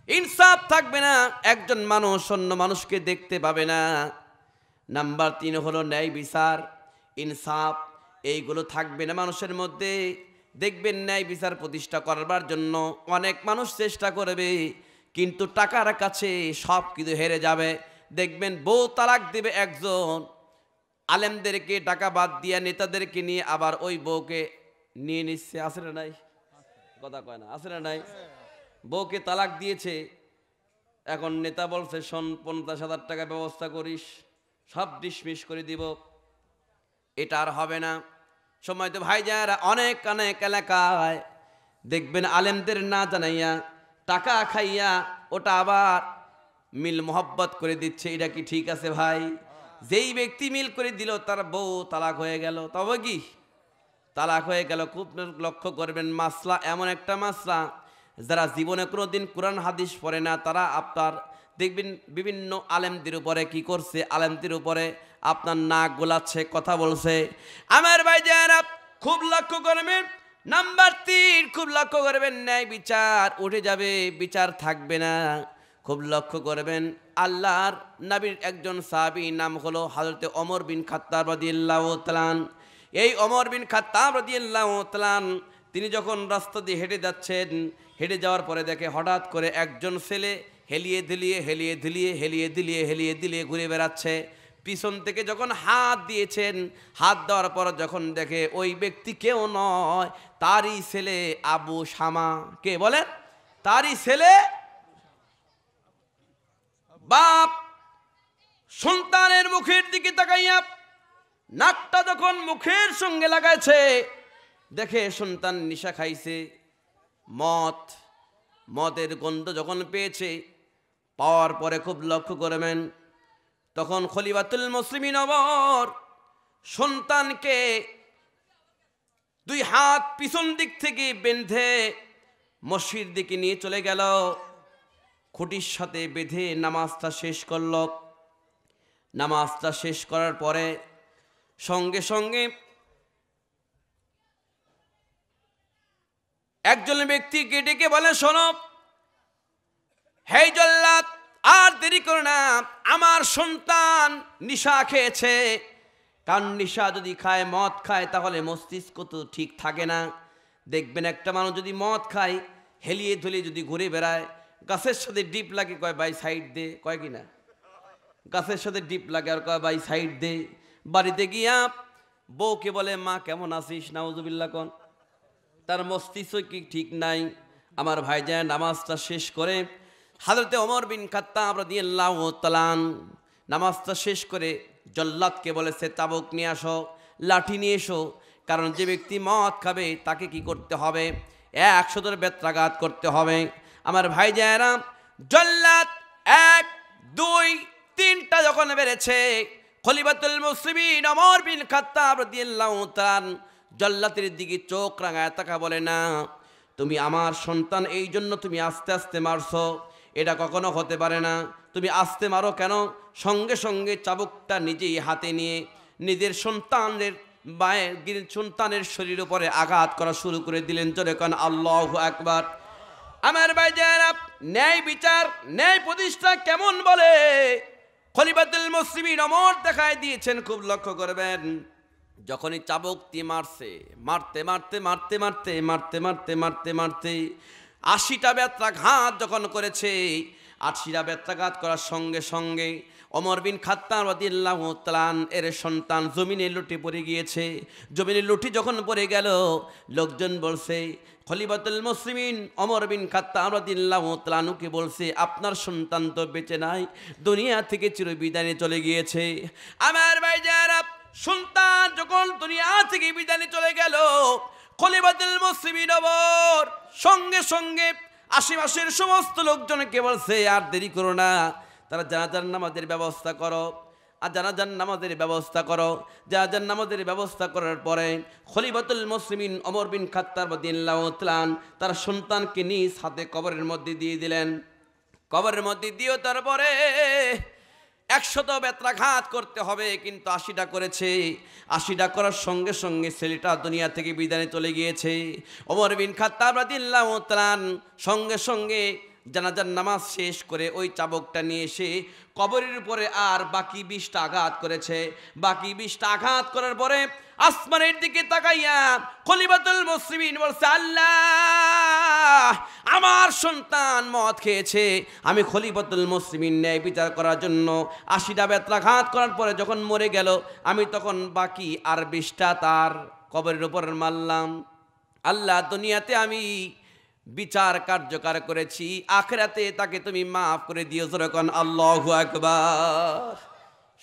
ইনসাফ থাকবে না, একজন মানুষ অন্য মানুষকে দেখতে পাবে না। নাম্বার 3 হলো ন্যায় বিচার ইনসাফ, এইগুলো থাকবে না মানুষের মধ্যে। দেখবেন ন্যায় বিচার প্রতিষ্ঠা করবার জন্য অনেক মানুষ চেষ্টা করবে, কিন্তু টাকার কাছে সব কিছু হেরে যাবে। দেখবেন বউ তালাক দেবে একজন, আলেমদেরকে টাকা বাদ দিয়া নেতাদেরকে নিয়ে আবার ওই বউকে নিয়ে নিচ্ছে। আছে না নাই? কথা কয় না, আছে না নাই? বউকে তালাক দিয়েছে, এখন নেতা বলছে শোন 50,000 টাকা ব্যবস্থা করিস, সব ডিসমিস করে দিব। এটা আর হবে না। সময় তো ভাই যারা অনেক অনেক এলাকায় দেখবেন আলেমদের না জানাইয়া টাকা খাইয়া ওটা আবার মিল মোহব্বত করে দিচ্ছে। এটা কি ঠিক আছে ভাই? যেই ব্যক্তি মিল করে দিল তার বউ তালাক হয়ে গেল, তবে কি তালাক হয়ে গেল। খুব লক্ষ্য করবেন, মাসলা এমন একটা মাসলা, যারা জীবনে কোনোদিন কোরআন হাদিস পড়ে না, তারা আপনার দেখবেন বিভিন্ন আলেমদের উপরে কি করছে, আলেমদের উপরে আপনার নাক গোলাচ্ছে, কথা বলছে। আমার ভাই যারা খুব লক্ষ্য করবেন, নাম্বার 3 খুব লক্ষ্য করবেন, ন্যায় বিচার উঠে যাবে, বিচার থাকবে না। খুব লক্ষ্য করবেন, আল্লাহর নবীর একজন সাহাবী, নাম হলো হযরত ওমর বিন খাত্তাব রাদিয়াল্লাহু তাআলা। এই ওমর বিন খাত্তাব রাদিয়াল্লাহু তাআলা তিনি যখন রাস্তা দিয়ে হেঁটে যাচ্ছেন, হেঁটে যাওয়ার পরে দেখে হঠাৎ করে একজন ছেলে হেলিয়ে দিলিয়ে ঘুরে বেড়াচ্ছে। পিছন থেকে যখন হাত দিয়েছেন, হাত দেওয়ার পর যখন দেখে ওই ব্যক্তি কেউ নয়, তারই ছেলে আবু শামা। কে বলেন? তারই ছেলে। বাপ সন্তানের মুখের দিকে তাকাইয়া নাকটা যখন মুখের সঙ্গে লাগাইছে, দেখে সন্তান নেশা খাইছে, মদের গন্ধ যখন পেয়েছে, পাওয়ার পরে খুব লক্ষ্য করবেন, তখন খলিফাতুল মুসলিমিন ওমর সন্তানকে 2 হাত পিছন দিক থেকে বেঁধে মসজিদ দিকে নিয়ে চলে গেল, খুঁটির সাথে বেঁধে নামাজটা শেষ করল। নামাজটা শেষ করার পরে সঙ্গে সঙ্গে একজন ব্যক্তিকে ডেকে বলে, শোনো হে জল্লাদ, আর দেরি করো না, আমার সন্তান নিশা খেয়েছে। কারণ নিশা যদি খায়, মদ খায়, তাহলে মস্তিষ্ক তো ঠিক থাকে না। দেখবেন একটা মানুষ যদি মদ খায়, হেলিয়ে ধুলিয়ে যদি ঘুরে বেড়ায়, গাছের সাথে ডিপ লাগে, কয় ভাই সাইড দে, কয় কিনা, গাছের সাথে ডিপ লাগে আর কয় ভাই সাইড দে। বাড়িতে গিয়া বউকে বলে, মা কেমন আছিস, নাউজুবিল্লাহ কোন, তার মস্তিষ্ক কি ঠিক নাই। আমার ভাইজান নামাজটা শেষ করে হযরত ওমর বিন খাত্তাব রাদিয়াল্লাহু তাআলা নামাজটা শেষ করে জল্লাদকে বলেছে, চাবুক নিয়ে আসো, লাঠি নিয়ে এসো। কারণ যে ব্যক্তি মদ খাবে তাকে কি করতে হবে? 100 বেত্রাঘাত করতে হবে। আমার ভাইজানেরা, জল্লাদ 1, 2, 3টা যখন বেড়েছে, খলিফাতুল মুসলিমিন ওমর বিন খাত্তাব রাদিয়াল্লাহু তাআলা জল্লাতের দিকে চোখ রাঙায় তাকা বলে, না, তুমি আমার সন্তান, এই জন্য তুমি আস্তে আস্তে মারছো, এটা কখনো হতে পারে না, তুমি আস্তে মারো কেন? সঙ্গে সঙ্গে চাবুকটা নিজেই হাতে নিয়ে নিজের সন্তানের শরীরের উপরে আঘাত করা শুরু করে দিলেন। জোরে কোন আল্লাহু আকবার। আমার ভাইজানেরা, ন্যায় বিচার, ন্যায় প্রতিষ্ঠা কেমন বলে খলিফাতুল মুসলিমিন ওমর দেখায় দিয়েছেন। খুব লক্ষ্য করবেন, যখনই চাবুকটি মারতে 80টা বেত্রাঘাত যখন করেছে, 80টা বেত্রাঘাত করার সঙ্গে সঙ্গে ওমর বিন খাত্তাব রাদিয়াল্লাহু তাআলা এর সন্তান জমিনে লুটে পড়ে গিয়েছে। জমিনে লুটি যখন পড়ে গেল, লোকজন বলছে, খলিফাতুল মুসলিমিন ওমর বিন খাত্তাব রাদিয়াল্লাহু তাআলাকে বলছে, আপনার সন্তান তো বেঁচে নাই, দুনিয়া থেকে চিরবিদায় চলে গিয়েছে। আমার ভাইজানেরা, সন্তান যখন দুনিয়া থেকে বিদায় চলে গেল, খলিফাতুল মুসলিমিন ওমর সঙ্গে সঙ্গে আশেপাশের সমস্ত লোকজনকে বলছে, আর দেরি করো না, তারা জানাজার নামাজের ব্যবস্থা করো, আর জানাজার নামাজের ব্যবস্থা করো। জানাজার নামাজের ব্যবস্থা করার পরে খলিফাতুল মুসলিমিন ওমর বিন খাত্তাব রাদিয়াল্লাহু তাআলা তার সন্তানকে নিজ হাতে কবরের মধ্যে দিয়ে দিলেন। কবরের মধ্যে দিয়েও তারপরে 100 বেত্রাঘাত করতে হবে, কিন্তু 80টা করেছে। 80টা করার সঙ্গে সঙ্গে ছেলেটা দুনিয়া থেকে বিদায় চলে গিয়েছে। ওমর বিন খাত্তাব রাদিয়াল্লাহু তাআলা সঙ্গে সঙ্গে জানাজার নামাজ শেষ করে ওই চাবুকটা নিয়ে এসে কবরের উপরে আর বাকি 20টা আঘাত করেছে। বাকি 20টা আঘাত করার পরে আসমানের দিকে তাকাইয়া খলিফাতুল মুসলিমিন বলছে, আল্লাহ, আমার সন্তান মদ খেয়েছে, আমি খলিফাতুল মুসলিমিন ন্যায় বিচার করার জন্য 80টা বেত্রাঘাত করার পরে যখন মরে গেল, আমি তখন বাকি আর 20টা তার কবরের উপর মারলাম। আল্লাহ, দুনিয়াতে আমি বিচার কার্যকর করেছি, আখিরাতে তাকে তুমি মাফ করে দিও। যখন আল্লাহু আকবার।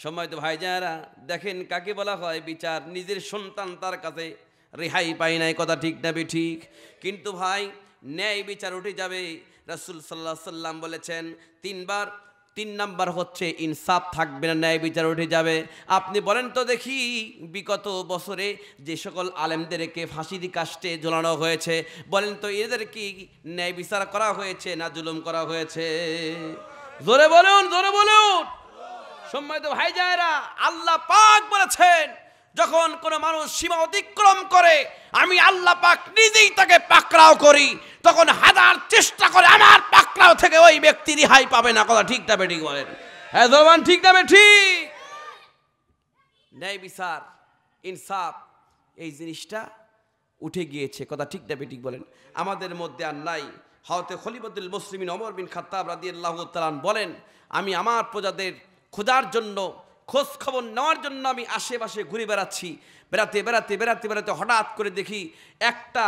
সময় তো ভাইজানেরা, দেখেন কাকে বলা হয় বিচার। নিজের সন্তান তার কাছে রেহাই পায় নাই, কথা ঠিক না ঠিক? কিন্তু ভাই, ন্যায় বিচার উঠে যাবে। রাসূল সাল্লাল্লাহু আলাইহি সাল্লাম বলেছেন, 3 নাম্বার হচ্ছে ইনসাফ থাকবে না, ন্যায় বিচার উঠে যাবে। আপনি বলেন তো দেখি, বিগত বছরে যে সকল আলেমদেরকে ফাঁসির কাস্টে ঝোলানো হয়েছে, বলেন তো এদের কি ন্যায় বিচার করা হয়েছে না জুলুম করা হয়েছে? জোরে বলুন, জোরে বলুন। সম্মানিত ভাইজানেরা, আল্লাহ পাক বলেছেন, যখন কোনো মানুষ সীমা অতিক্রম করে আমি আল্লাহ পাক নিজেই তাকে পাকড়াও করি, তখন হাজার চেষ্টা করে আমার পাকড়াও থেকে ওই ব্যক্তি রেহাই পাবে না। কথা ঠিক না বেঠিক বলেন? হ্যাঁ জবান ঠিক না বেঠিক? ন্যায় বিচার, ইনসাফ, এই জিনিসটা উঠে গিয়েছে। কথা ঠিক না বেঠিক বলেন? আমাদের মধ্যে আর নাই। হযরত খলিফাতুল মুসলিমিন ওমর বিন খাত্তাব রাদিয়াল্লাহু তাআলা বলেন, আমি আমার প্রজাদের খোঁজার জন্য, খোঁজ খবর নেওয়ার জন্য আমি আশেপাশে ঘুরে বেড়াচ্ছি। বেড়াতে বেড়াতে বেড়াতে বেড়াতে হঠাৎ করে দেখি একটা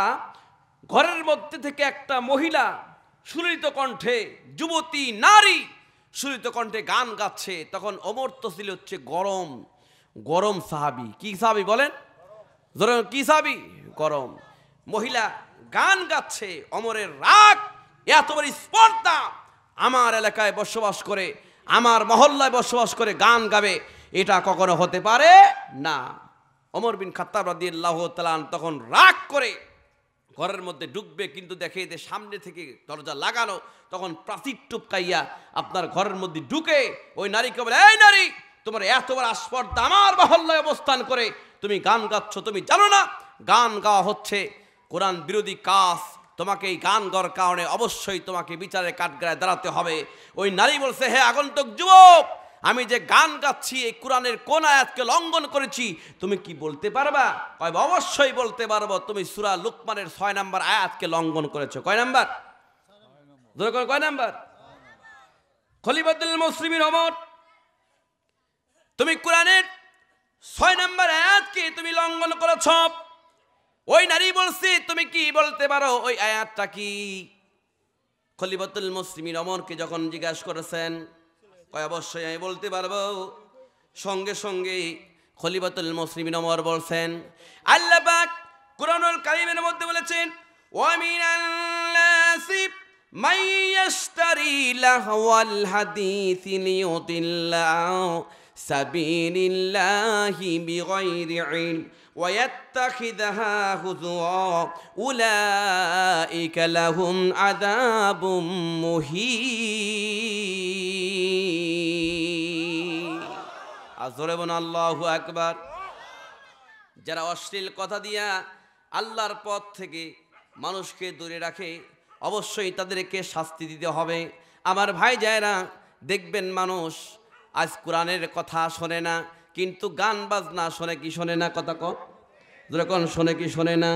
ঘরের মধ্যে থেকে একটা মহিলা সুললিত কণ্ঠে, যুবতী নারী সুললিত কণ্ঠে গান গাচ্ছে। তখন ওমর তো ছিল হচ্ছে গরম গরম সাহাবী। কি সাহাবী বলেন? কি সাহাবী? গরম। মহিলা গান গাচ্ছে, ওমরের রাগ এত বড় স্পর্ধা, আমার এলাকায় বসবাস করে, আমার মহল্লায় বসবাস করে গান গাবে, এটা কখনো হতে পারে না। ওমর বিন খাত্তাব রাদিয়াল্লাহু তাআলা তখন রাগ করে ঘরের মধ্যে ঢুকবে, কিন্তু দেখে যে সামনে থেকে দরজা লাগানো, তখন প্রাচীর টুপকাইয়া আপনার ঘরের মধ্যে ঢুকে ওই নারীকে বলে, এই নারী, তোমার এত বড় স্পর্ধা, আমার মহল্লায় অবস্থান করে তুমি গান গাচ্ছ, তুমি জানো না গান গাওয়া হচ্ছে কোরআন বিরোধী কাজ, তোমাকে এই গান গাওয়ার কারণে অবশ্যই তোমাকে বিচারে কাঠগড়ায় দাঁড়াতে হবে। ওই নারী বলছে, হে আগন্তুক যুবক, আমি যে গান গাচ্ছি এই কোরআনের কোন আয়াতকে লঙ্ঘন করেছি তুমি কি বলতে পারবা? কয় অবশ্যই বলতে পারবো, তুমি সূরা লুকমানের 6 নম্বর আয়াতকে লঙ্ঘন করেছো। কয় নাম্বার? কয় নাম্বার? খলিফাতুল মুসলিমিন ওমর, তুমি কোরআনের 6 নম্বর আয়াতকে তুমি লঙ্ঘন করেছ। ওই নারী বলছে, তুমি কি বলতে পারো ওই আয়াতটা কি? খলিফাতুল মুসলিমিন ওমরকে যখন জিজ্ঞাসা করেছেন, কয় অবশ্যই আমি বলতে পারবো। সঙ্গে সঙ্গে খলিফাতুল মুসলিমিন ওমর বলছেন, আল্লাহ পাক কুরআনুল কারীমের মধ্যে বলেছেন, ওয়া মিনাল নাসি মান ইয়াশতারি লাহওয়াল হাদিসি লিয়ুদিল্লা সাবিলিল্লাহি বিগাইরি ইলম ওয়া ইয়াত্তাখিযহা হুজুয়া উলাইকা লাহুম আযাবুম মুহিন। আজরে বন আল্লাহু আকবার। যারা অশ্লীল কথা দিয়া আল্লাহর পথ থেকে মানুষকে দূরে রাখে, অবশ্যই তাদেরকে শাস্তি দিতে হবে। আমার ভাই যায়রা, দেখবেন মানুষ আজ কোরআনের কথা শোনে না, কিন্তু গান বাজনা শোনে কি শোনে না? কথা যখন শোনে কি শোনে না?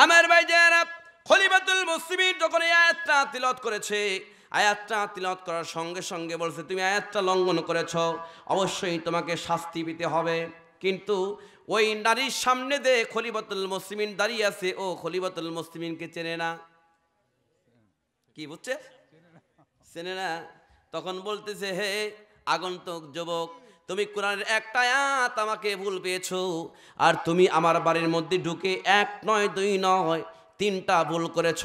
আমার ভাই যায়রা, খলিফাতুল মুসলিমিন যখন এই আয়াতটা তিলাওয়াত করেছে, আয়াতটা তিলাওয়াত করার সঙ্গে সঙ্গে বলছে, তুমি আয়াতটা লঙ্ঘন করেছ, অবশ্যই তোমাকে শাস্তি পেতে হবে। কিন্তু ওই নারীর সামনে দিয়ে খলিফাতুল মুসলিমিন দাঁড়িয়ে আছে, ও খলিফাতুল মুসলিমিনকে চেনে না। কি বুঝছে? চেনে না। তখন বলতেছে, হে আগন্তুক যুবক, তুমি কোরআনের একটা আয়াত আমাকে ভুল পেয়েছো, আর তুমি আমার বাড়ির মধ্যে ঢুকে 1 নয় 2 নয় 3টা ভুল করেছ।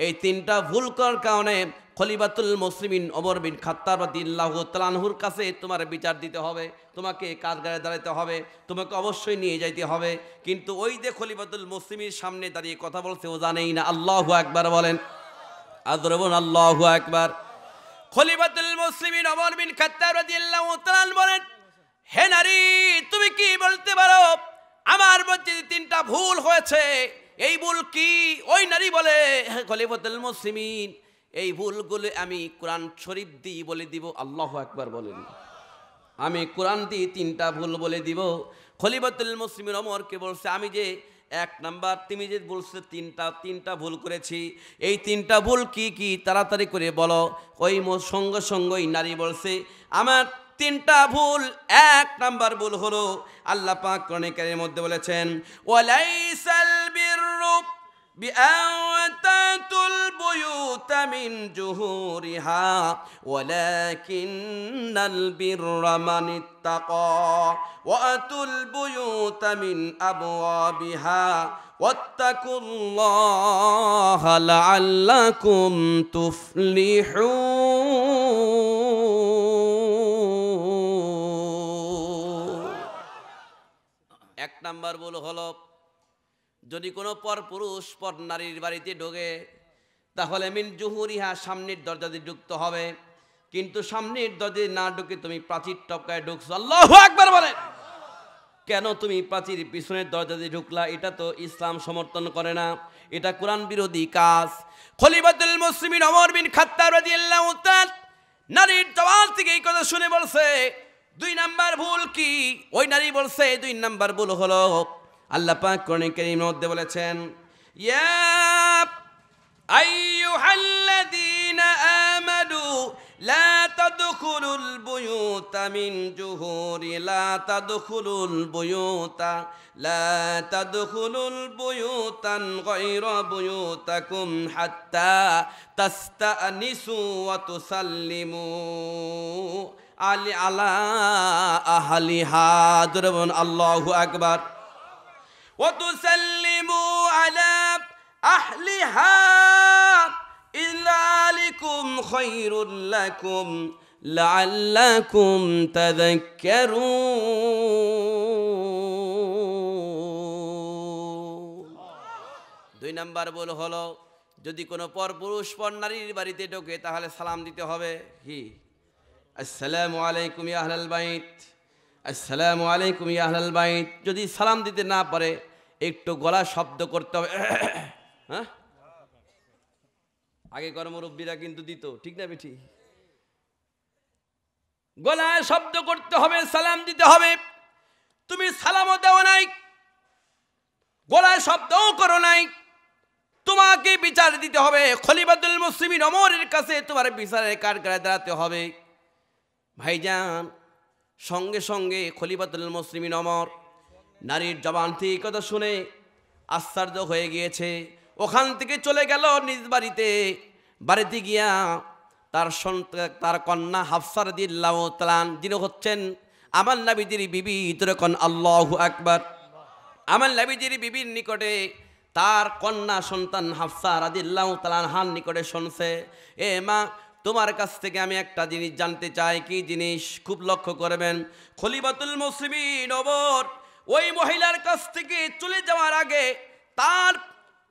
এই 3টা ভুল করার কারণে খলিফাতুল মুসলিমিন ওমর বিন খাত্তাব রাদিয়াল্লাহু তাআলা আনহুর কাছে তোমার বিচার দিতে হবে, তোমাকে কাঠগড়ায় দাঁড়াতে হবে, তোমাকে অবশ্যই নিয়ে যাইতে হবে। কিন্তু ওই যে খলিফাতুল মুসলিমির সামনে দাঁড়িয়ে কথা বলছে, ও জানেই না। আল্লাহু আকবার বলেন, আযরে বলেন আল্লাহু আকবার। খলিফাতুল মুসলিমিন ওমর বিন খাত্তাব রাদিয়াল্লাহু তাআলা বলেন, হে নারী, তুমি কি বলতে পারো আমার মধ্যে 3টা ভুল হয়েছে, এই ভুল কি? ওই নারী বলে, খলিফাতুল মুসলিমিন, এই ভুলগুলো আমি কোরআন শরীফ দিয়ে বলে দিব। আল্লাহু আকবার বলেন। আমি কোরআন দিয়ে 3টা ভুল বলে দিব। খলিফাতুল মুসলিমিন ওমরকে বলছে, আমি যে 1 নাম্বার, তুমি যে বলছো 3টা ভুল করেছি, এই 3টা ভুল কি কি তাড়াতাড়ি করে বলো। ওই সঙ্গে সঙ্গে নারী বলছে, আমার 3টা ভুল। 1 নাম্বার ভুল হলো, আল্লাহ পাক কোরআনে কারীমের মধ্যে বলেছেন, ওয়ালাইসাল বিররু বিআতাতুল বুয়ুত মিন জুহুরিহা ওয়ালাকিন্নাল বিররা মান ইত্তাকা ওয়া আতুল বুয়ুত মিন আবওয়াবিহা ওয়াত্তাকুল্লাহা লাআল্লাকুম তুফলিহুন। নাম্বার ভুল হলো, যদি কোনো পর পুরুষ পর নারীর বাড়িতে ঢোকে তাহলে মিন জুহুরিহা সামনের দরজা দিয়ে ঢুকতে হবে, কিন্তু সামনের দরজা না ঢুকে তুমি প্রাচীর টপকায় ঢুকছো। আল্লাহু আকবার বলে। কেন তুমি প্রাচীর পিছনের দরজা দিয়ে ঢুকলা? এটা তো ইসলাম সমর্থন করে না, এটা কোরআন বিরোধী কাজ। খলিফাতুল মুসলিমিন ওমর বিন খাত্তাব রাদিয়াল্লাহু তাআলা নারীর জবান থেকে এই কথা শুনে বলছে, 2 নাম্বার ভুল কি? ওই নারী বলছে 2 নাম্বার ভুল হলো, আল্লাহ পাক কোরআনে কারীমের মধ্যে বলেছেন, ইয়া আইয়ুহাল্লাযীনা আমানু লা তাদখুলুল বুয়ুতা মিন জুহুরি লা তাদখুলুল বুয়ুতান গায়রা বুয়ুতাকুম হাত্তা তাস্তানিসু ওয়া তুসাল্লিমু আলা আহলিহা। দুরবন আল্লাহু আকবার। ওয়া তুসাল্লিমু আলা আহলিহা ইল্লালিকুম খায়রুল লাকুম লাআল্লাকুম তাযাক্কারুন। 2 নাম্বার ভুল হলো, যদি কোনো পরপুরুষ পর নারীর বাড়িতে ঢোকে তাহলে সালাম দিতে হবে। কি? আসসালামু আলাইকুম ইয়া আহলাল বাইত, আসসালামু আলাইকুম ইয়া আহলাল বাইত। যদি সালাম দিতে না পারে একটু গলা শব্দ করতে হবে। হ্যাঁ, আগে মুরব্বীরা কিন্তু দিত, ঠিক না বেঠি? গলায় শব্দ করতে হবে, সালাম দিতে হবে। তুমি সালামও দাও নাই, গলায় শব্দও করো নাই, তোমাকে বিচার দিতে হবে। খলিফাতুল মুসলিমিন ওমরের কাছে তোমার বিচারের কাঠগড়ায় দাঁড়াতে হবে। ভাইজান, সঙ্গে সঙ্গে খলিফাতুল মুসলিমিন ওমর নারীর জবান থেকে কথা শুনে আশ্চর্য হয়ে গিয়েছে। ওখান থেকে চলে গেল নিজ বাড়িতে। বাড়িতে গিয়া তার কন্যা হাফসা রাদিয়াল্লাহু তাআলা, যিনি হচ্ছেন আমার নবীজির বিবি, তখন আল্লাহু আকবার, আমার নবীজির বিবির নিকটে তার কন্যা সন্তান হাফসা রাদিয়াল্লাহু তাআলা আনহার নিকটে শুনছে, এ মা, তোমার কাছ থেকে আমি একটা জিনিস জানতে চাই। কি জিনিস? খুব লক্ষ্য করবেন। খলিফাতুল মুসলিমিন ওমর ওই মহিলার কাছ থেকে চলে যাওয়ার আগে তার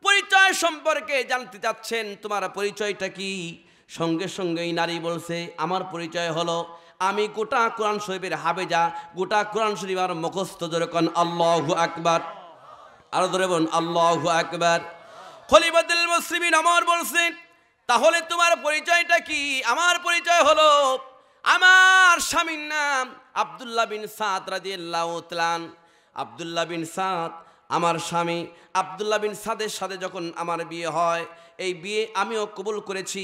পরিচয় সম্পর্কে জানতে চাচ্ছেন, তোমার পরিচয়টা কি? সঙ্গে সঙ্গে এই নারী বলছে, আমার পরিচয় হলো আমি গোটা কোরআন শরীফের হাফেজা, গোটা কোরআন শরীফ আর মুখস্থ। যেরকম আল্লাহু আকবার, আরো ধরে বলুন আল্লাহু আকবার। খলিফাতুল মুসলিমিন ওমর বলছেন, তাহলে তোমার পরিচয়টা কি? আমার পরিচয় হলো, আমার স্বামীর নাম আব্দুল্লাহ বিন সাদ রাদিয়াল্লাহু তাআলা। আব্দুল্লাহ বিন সাদ আমার স্বামী। আব্দুল্লাহ বিন সাদের সাথে যখন আমার বিয়ে হয়, এই বিয়ে আমিও কবুল করেছি,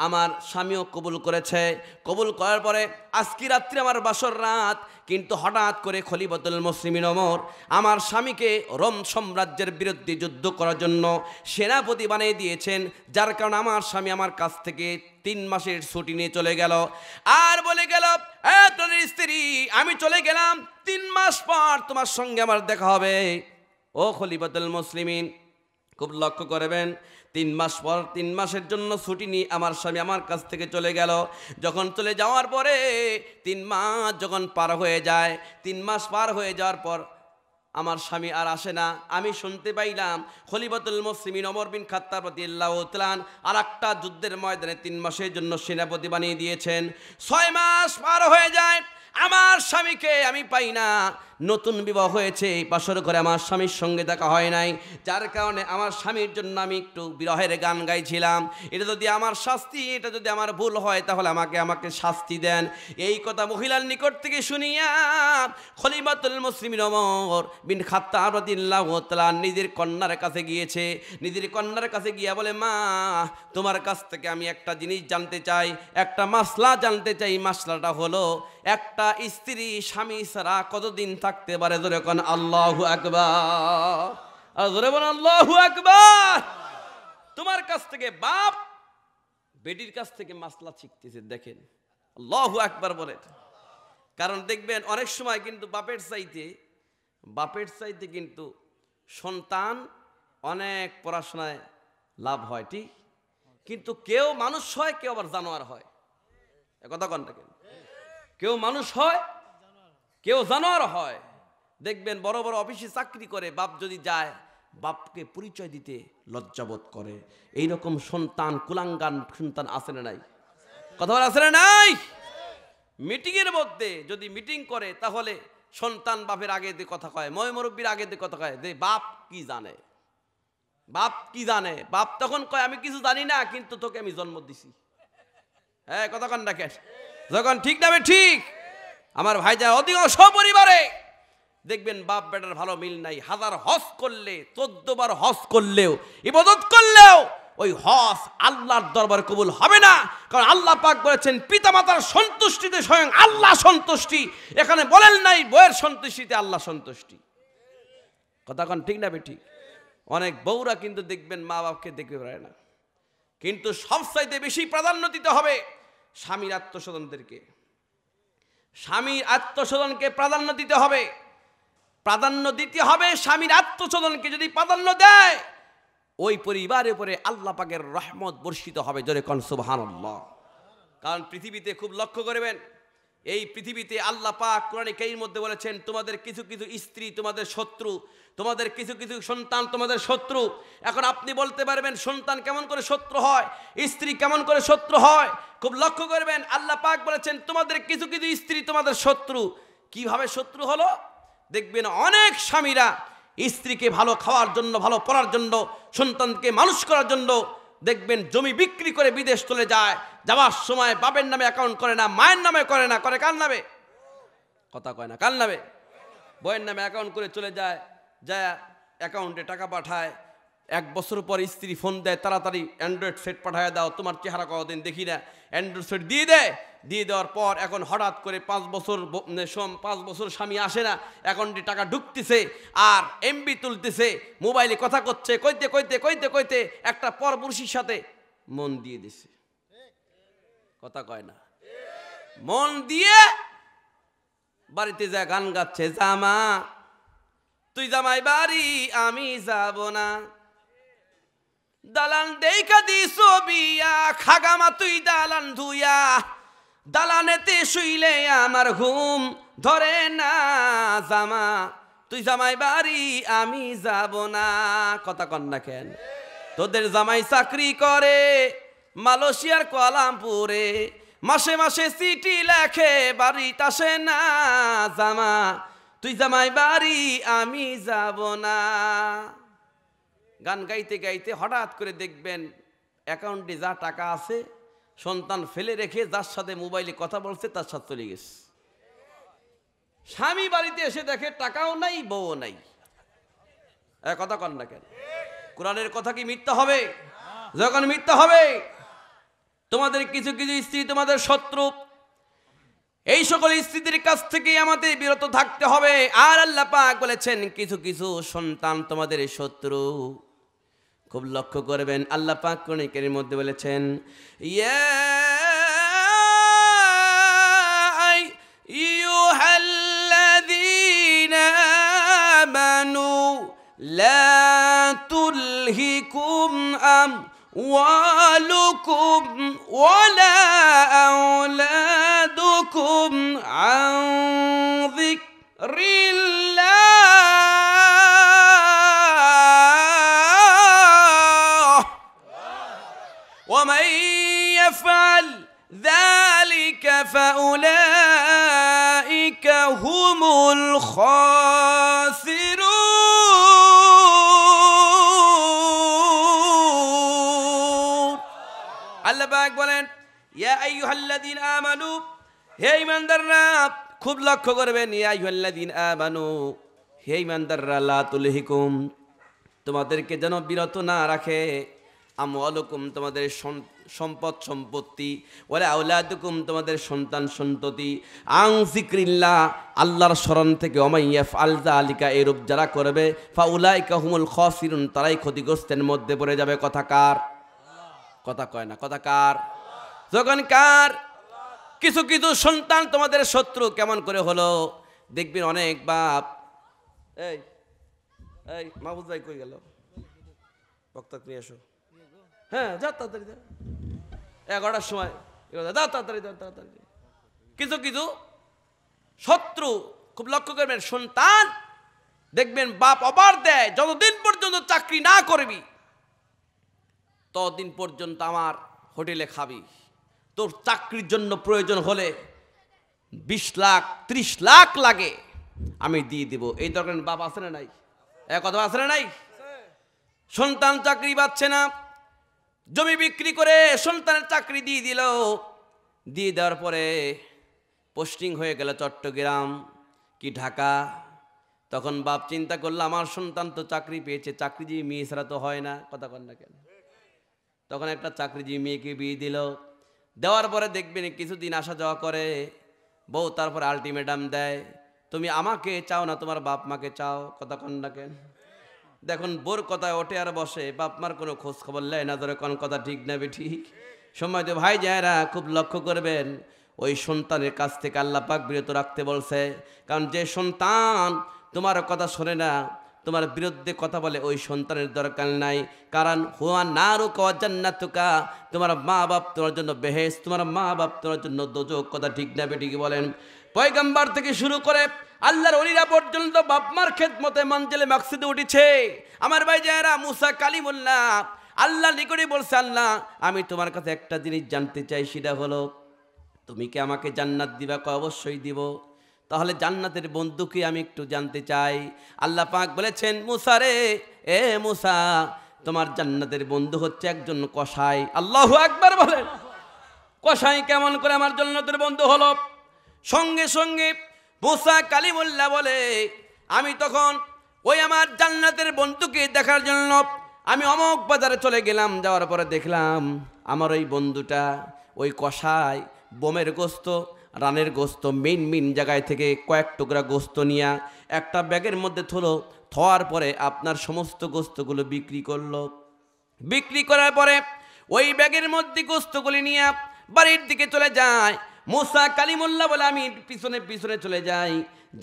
আমার স্বামীও কবুল করেছে। কবুল করার পরে আজকে রাত্রে আমার বাসর রাত, কিন্তু হঠাৎ করে খলিফাতুল মুসলিমিন ওমর আমার স্বামীকে রোম সাম্রাজ্যের বিরুদ্ধে যুদ্ধ করার জন্য সেনাপতি বানিয়ে দিয়েছেন, যার কারণে আমার স্বামী আমার কাছ থেকে 3 মাসের ছুটি নিয়ে চলে গেল। আর বলে গেল, তোর স্ত্রী, আমি চলে গেলাম, 3 মাস পর তোমার সঙ্গে আমার দেখা হবে। ও খলিফাতুল মুসলিমিন, খুব লক্ষ্য করবেন, 3 মাস পর 3 মাসের জন্য ছুটি নিয়ে আমার স্বামী আমার কাছ থেকে চলে গেল। যখন চলে যাওয়ার পরে 3 মাস যখন পার হয়ে যায়, 3 মাস পার হয়ে যাওয়ার পর আমার স্বামী আর আসে না। আমি শুনতে পাইলাম খলিফাতুল মুসলিমিন ওমর বিন খাত্তাব রাদিয়াল্লাহু তাআলা আর একটা যুদ্ধের ময়দানে 3 মাসের জন্য সেনাপতি বানিয়ে দিয়েছেন। 6 মাস পার হয়ে যায়, আমার স্বামীকে আমি পাই না। নতুন বিবাহ হয়েছে, বাসর ঘরে আমার স্বামীর সঙ্গে দেখা হয় নাই, যার কারণে আমার স্বামীর জন্য আমি একটু বিরহের গান গাইছিলাম। এটা যদি আমার শাস্তি, এটা যদি আমার ভুল হয়, তাহলে আমাকে শাস্তি দেন। এই কথা মহিলার নিকট থেকে শুনিয়া খলিফাতুল মুসলিমিন ওমর বিন খাত্তাব রাদিয়াল্লাহু তাআলা নিজের কন্যার কাছে গিয়েছে। নিজের কন্যার কাছে গিয়া বলে, মা, তোমার কাছ থেকে আমি একটা জিনিস জানতে চাই, একটা মাসলা জানতে চাই। মাসলাটা হলো, একটা স্ত্রী স্বামী ছাড়া কতদিন থাকতে পারে? ধরে কোন আল্লাহু আকবার, আর ধরে বলেন আল্লাহু আকবার। তোমার কাছ থেকে বাপ বেটির কাছ থেকে মাসলা শিখতেছে, দেখেন আল্লাহু আকবার বলেন। কারণ দেখবেন অনেক সময় কিন্তু বাপের চাইতে কিন্তু সন্তান অনেক পড়াশোনায় লাভ হয়, ঠিক, কিন্তু কেউ মানুষ হয়, কেউ আবার জানোয়ার হয়। কথা কোনটা? কেউ মানুষ হয়, কেউ জানোয়ার হয়। দেখবেন বড় বড় অফিসে চাকরি করে বাপ যদি যায় বাপকে পরিচয় দিতে লজ্জাবোধ করে। এইরকম সন্তান, কুলাঙ্গান সন্তান আছে না নাই? কথা বলা আছে না নাই? মিটিংয়ের মধ্যে যদি মিটিং করে তাহলে সন্তান বাপের আগে দিয়ে কথা কয়, মুরব্বীর আগে দিয়ে কথা কয়, বাপ কি জানে, বাপ কি জানে। বাপ তখন কয় আমি কিছু জানি না, কিন্তু তোকে আমি জন্ম দিছি। হ্যাঁ, কথা কন না কেন? যখন ঠিক নামে ঠিক আমার ভাইজান, অধিকাংশ পরিবারে দেখবেন বাপ বেটার ভালো মিল নাই। 1000 হজ করলে, 14 বার হজ করলেও, ইবাদত করলেও ওই হজ আল্লাহর দরবারে কবুল হবে না। কারণ আল্লাহ পাক বলেছেন পিতামাতার সন্তুষ্টিতে স্বয়ং আল্লাহ সন্তুষ্টি। এখানে বলেন নাই বউয়ের সন্তুষ্টিতে আল্লাহ সন্তুষ্টি। কথা কন ঠিক না ঠিক? অনেক বউরা কিন্তু দেখবেন মা বাপকে দেখতে পারে না, কিন্তু সবচাইতে বেশি প্রাধান্য দিতে হবে স্বামীর আত্মস্বজনদেরকে। স্বামীর আত্মস্বজনকে প্রাধান্য দিতে হবে, প্রাধান্য দিতে হবে। স্বামীর আত্মস্বজনকে যদি প্রাধান্য দেয়, ওই পরিবারের উপরে আল্লাহ পাকের রহমত বর্ষিত হবে। জোরে কোন সুবহানাল্লাহ। কারণ পৃথিবীতে খুব লক্ষ্য করবেন, এই পৃথিবীতে আল্লাহ পাক কোরআনে কারীমের মধ্যে বলেছেন তোমাদের কিছু কিছু স্ত্রী তোমাদের শত্রু, তোমাদের কিছু কিছু সন্তান তোমাদের শত্রু। এখন আপনি বলতে পারবেন সন্তান কেমন করে শত্রু হয়, স্ত্রী কেমন করে শত্রু হয়? খুব লক্ষ্য করবেন, আল্লাহ পাক বলেছেন তোমাদের কিছু কিছু স্ত্রী তোমাদের শত্রু। কিভাবে শত্রু হলো? দেখবেন অনেক স্বামীরা স্ত্রীকে ভালো খাওয়ার জন্য, ভালো পড়ার জন্য, সন্তানকে মানুষ করার জন্য দেখবেন জমি বিক্রি করে বিদেশ চলে যায়। যাওয়ার সময় বাপের নামে অ্যাকাউন্ট করে না, মায়ের নামে করে না, করে কার নামে? কথা কয় না, কার নামে? বইয়ের নামে অ্যাকাউন্ট করে চলে যায়, যায় অ্যাকাউন্টে টাকা পাঠায়। 1 বছর পর স্ত্রী ফোন দেয়, তাড়াতাড়ি অ্যান্ড্রয়েড সেট পাঠায় দাও, তোমার চেহারা কতদিন দেখি না। অ্যান্ড্রয়েড সেট দিয়ে দেয়। দিয়ে দেওয়ার পর এখন হঠাৎ করে 5 বছর স্বামী আসে না, অ্যাকাউন্টে টাকা ঢুকতেছে আর এমবি তুলতেছে, মোবাইলে কথা করছে, কইতে কইতে কইতে কইতে একটা পরপুরুষের সাথে মন দিয়ে দিছে। কথা কয় না? মন দিয়ে বাড়িতে যায় গান গাচ্ছে, জামা তুই জামাই বাড়ি আমি যাব না, দালান দেখা দিস বিয়া, খাগামা তুই দালান ধুইয়া, দালানেতে শুইলে আমার ঘুম ধরে না, জামা তুই জামাই বাড়ি আমি যাব না। কথা কন না কেন? তোদের জামাই চাকরি করে মালয়েশিয়ার কুয়ালালামপুরে, মাসে মাসে চিঠি লেখে, বাড়িতে আসে না, জামা তুই জামাই বাড়ি আমি যাব না। গান গাইতে গাইতে হঠাৎ করে দেখবেন অ্যাকাউন্টে যা টাকা আছে সন্তান ফেলে রেখে যার সাথে মোবাইলে কথা বলছে তার সাথে চলে গেছে। স্বামী বাড়িতে এসে দেখে টাকাও নাই, বউও নাই। কথা কন না কেন? কোরআনের কথা কি মিথ্যা হবে? যখন মিথ্যা হবে, তোমাদের কিছু কিছু স্ত্রী তোমাদের শত্রু, এই সকল স্ত্রীদের কাছ থেকে আমাদের বিরত থাকতে হবে। আর আল্লাহ পাক বলেছেন কিছু কিছু সন্তান তোমাদের শত্রু। খুব লক্ষ্য করবেন, আল্লাহ পাক কোরআনের মধ্যে বলেছেন ইয়া আইয়ুহাল্লাযীনা আমানু লা তুলহিকুম আমওয়ালুকুম ওয়ালা আওলাদুকুম আন যিকরিল্লাহ ওয়া মান ইয়াফআল যালিকা ফাউলাইকা হুমুল খাসিরুন। আল্লাহ পাক বলেন ইয়া আইয়ুহাল্লাযীনা আমানু, হে ঈমানদাররা, খুব লক্ষ্য করবেন, ইয়া আইয়ুহাল্লাযীনা আমানু, হে ঈমানদাররা, লা তুলহিকুম, তোমাদেরকে যেন বিরত না রাখে, আমওয়ালুকুম, তোমাদের সম্পদ সম্পত্তি, ওয়ালা আওলাদুকুম, তোমাদের সন্তান সন্ততি, আন যিকরিল্লাহ, আল্লাহর স্মরণ থেকে, ওয়া মান ইয়াফআল যালিকা, এরূপ যারা করবে, ফাউলাইকা হুমুল খাসিরুন, তারাই ক্ষতিগ্রস্তের মধ্যে পড়ে যাবে। কথা কার? কথা কয় না, কথা কার? যখন কার? কিছু কিছু সন্তান তোমাদের শত্রু। কেমন করে হলো? দেখবেন অনেক বাপ, এই এই মাহবুব ভাই কই গেল? বক্তা নিয়ে এসো। হ্যাঁ, যা তাড়াতাড়ি, 11টার সময় যা তাড়াতাড়ি তাড়াতাড়ি। কিছু কিছু শত্রু, খুব লক্ষ্য করবেন, সন্তান দেখবেন বাপ অবার দেয়, যতদিন পর্যন্ত চাকরি না করবি ততদিন পর্যন্ত আমার হোটেলে খাবি, তোর চাকরির জন্য প্রয়োজন হলে 20 লাখ 30 লাখ লাগে আমি দিয়ে দিব। এই দরকার বাপ আছে না নাই? কথা আছে না নাই? সন্তান চাকরি পাচ্ছে না, জমি বিক্রি করে সন্তানের চাকরি দিয়ে দিল। দিয়ে দেওয়ার পরে পোস্টিং হয়ে গেল চট্টগ্রাম কি ঢাকা। তখন বাপ চিন্তা করলো আমার সন্তান তো চাকরি পেয়েছে, চাকরিজীবী মেয়ে ছাড়া তো হয় না, কথা কন না কেন। তখন একটা চাকরিজীবী মেয়েকে বিয়ে দিল। দেওয়ার পরে দেখবেন কিছুদিন আসা যাওয়া করে, বউ তারপর আলটিমেটাম দেয়, তুমি আমাকে চাও না তোমার বাপ মাকে চাও, কথা কন না কেন। দেখুন বোর কথায় ওঠে আর বসে, বাপ মার কোনো খোঁজ খবর নেয় না, ধরে কোন কথা ঠিক না ঠিক। সময় তো ভাই যায়রা খুব লক্ষ্য করবেন, ওই সন্তানের কাছ থেকে আল্লাহ পাক বিরত রাখতে বলছে। কারণ যে সন্তান তোমার কথা শোনে না, তোমার বিরুদ্ধে কথা বলে, ওই সন্তানের দরকার নাই। কারণ হুয়া নারুকা ওয়া জান্নাতুকা, তোমার মা বাপ তোমার জন্য বেহেশত, তোমার মা বাপ তোমার জন্য দোজখ, কথা ঠিক না বেঠিক বলেন। পয়গম্বর থেকে শুরু করে আল্লাহর ওলিরা পর্যন্ত বাপ মার খেদমতে মঞ্জিলে মাকসুদে উঠেছে। আমার ভাই যারা মুসা কালিমুল্লাহ আল্লাহ নিকটে বলছে, আল্লাহ আমি তোমার কাছে একটা জিনিস জানতে চাই, সেটা হলো তুমি কি আমাকে জান্নাত দিবা? অবশ্যই দিব। তাহলে জান্নাতের বন্ধুকে আমি একটু জানতে চাই। আল্লাহ পাক বলেছেন, মুসা রে, এ মুসা, তোমার জান্নাতের বন্ধু হচ্ছে একজন কসাই। আল্লাহু আকবার বলেন। কসাই কেমন করে আমার জান্নাতের বন্ধু হলো? সঙ্গে সঙ্গে মুসা কালিমুল্লাহ বলে, আমি তখন ওই আমার জান্নাতের বন্ধুকে দেখার জন্য আমি অমুক বাজারে চলে গেলাম। যাওয়ার পরে দেখলাম আমার ওই বন্ধুটা, ওই কসাই বোমের গোস্ত, রানের গোস্ত, মেন জায়গায় থেকে কয়েক টুকরা গোস্ত নিয়ে একটা ব্যাগের মধ্যে থোয়ার পরে আপনার সমস্ত গোস্তগুলো বিক্রি করলো। বিক্রি করার পরে ওই ব্যাগের মধ্যে গোস্তগুলি নিয়ে বাড়ির দিকে চলে যায়। মুসা কালিমুল্লাহ বলে আমি পিছনে পিছনে চলে যাই।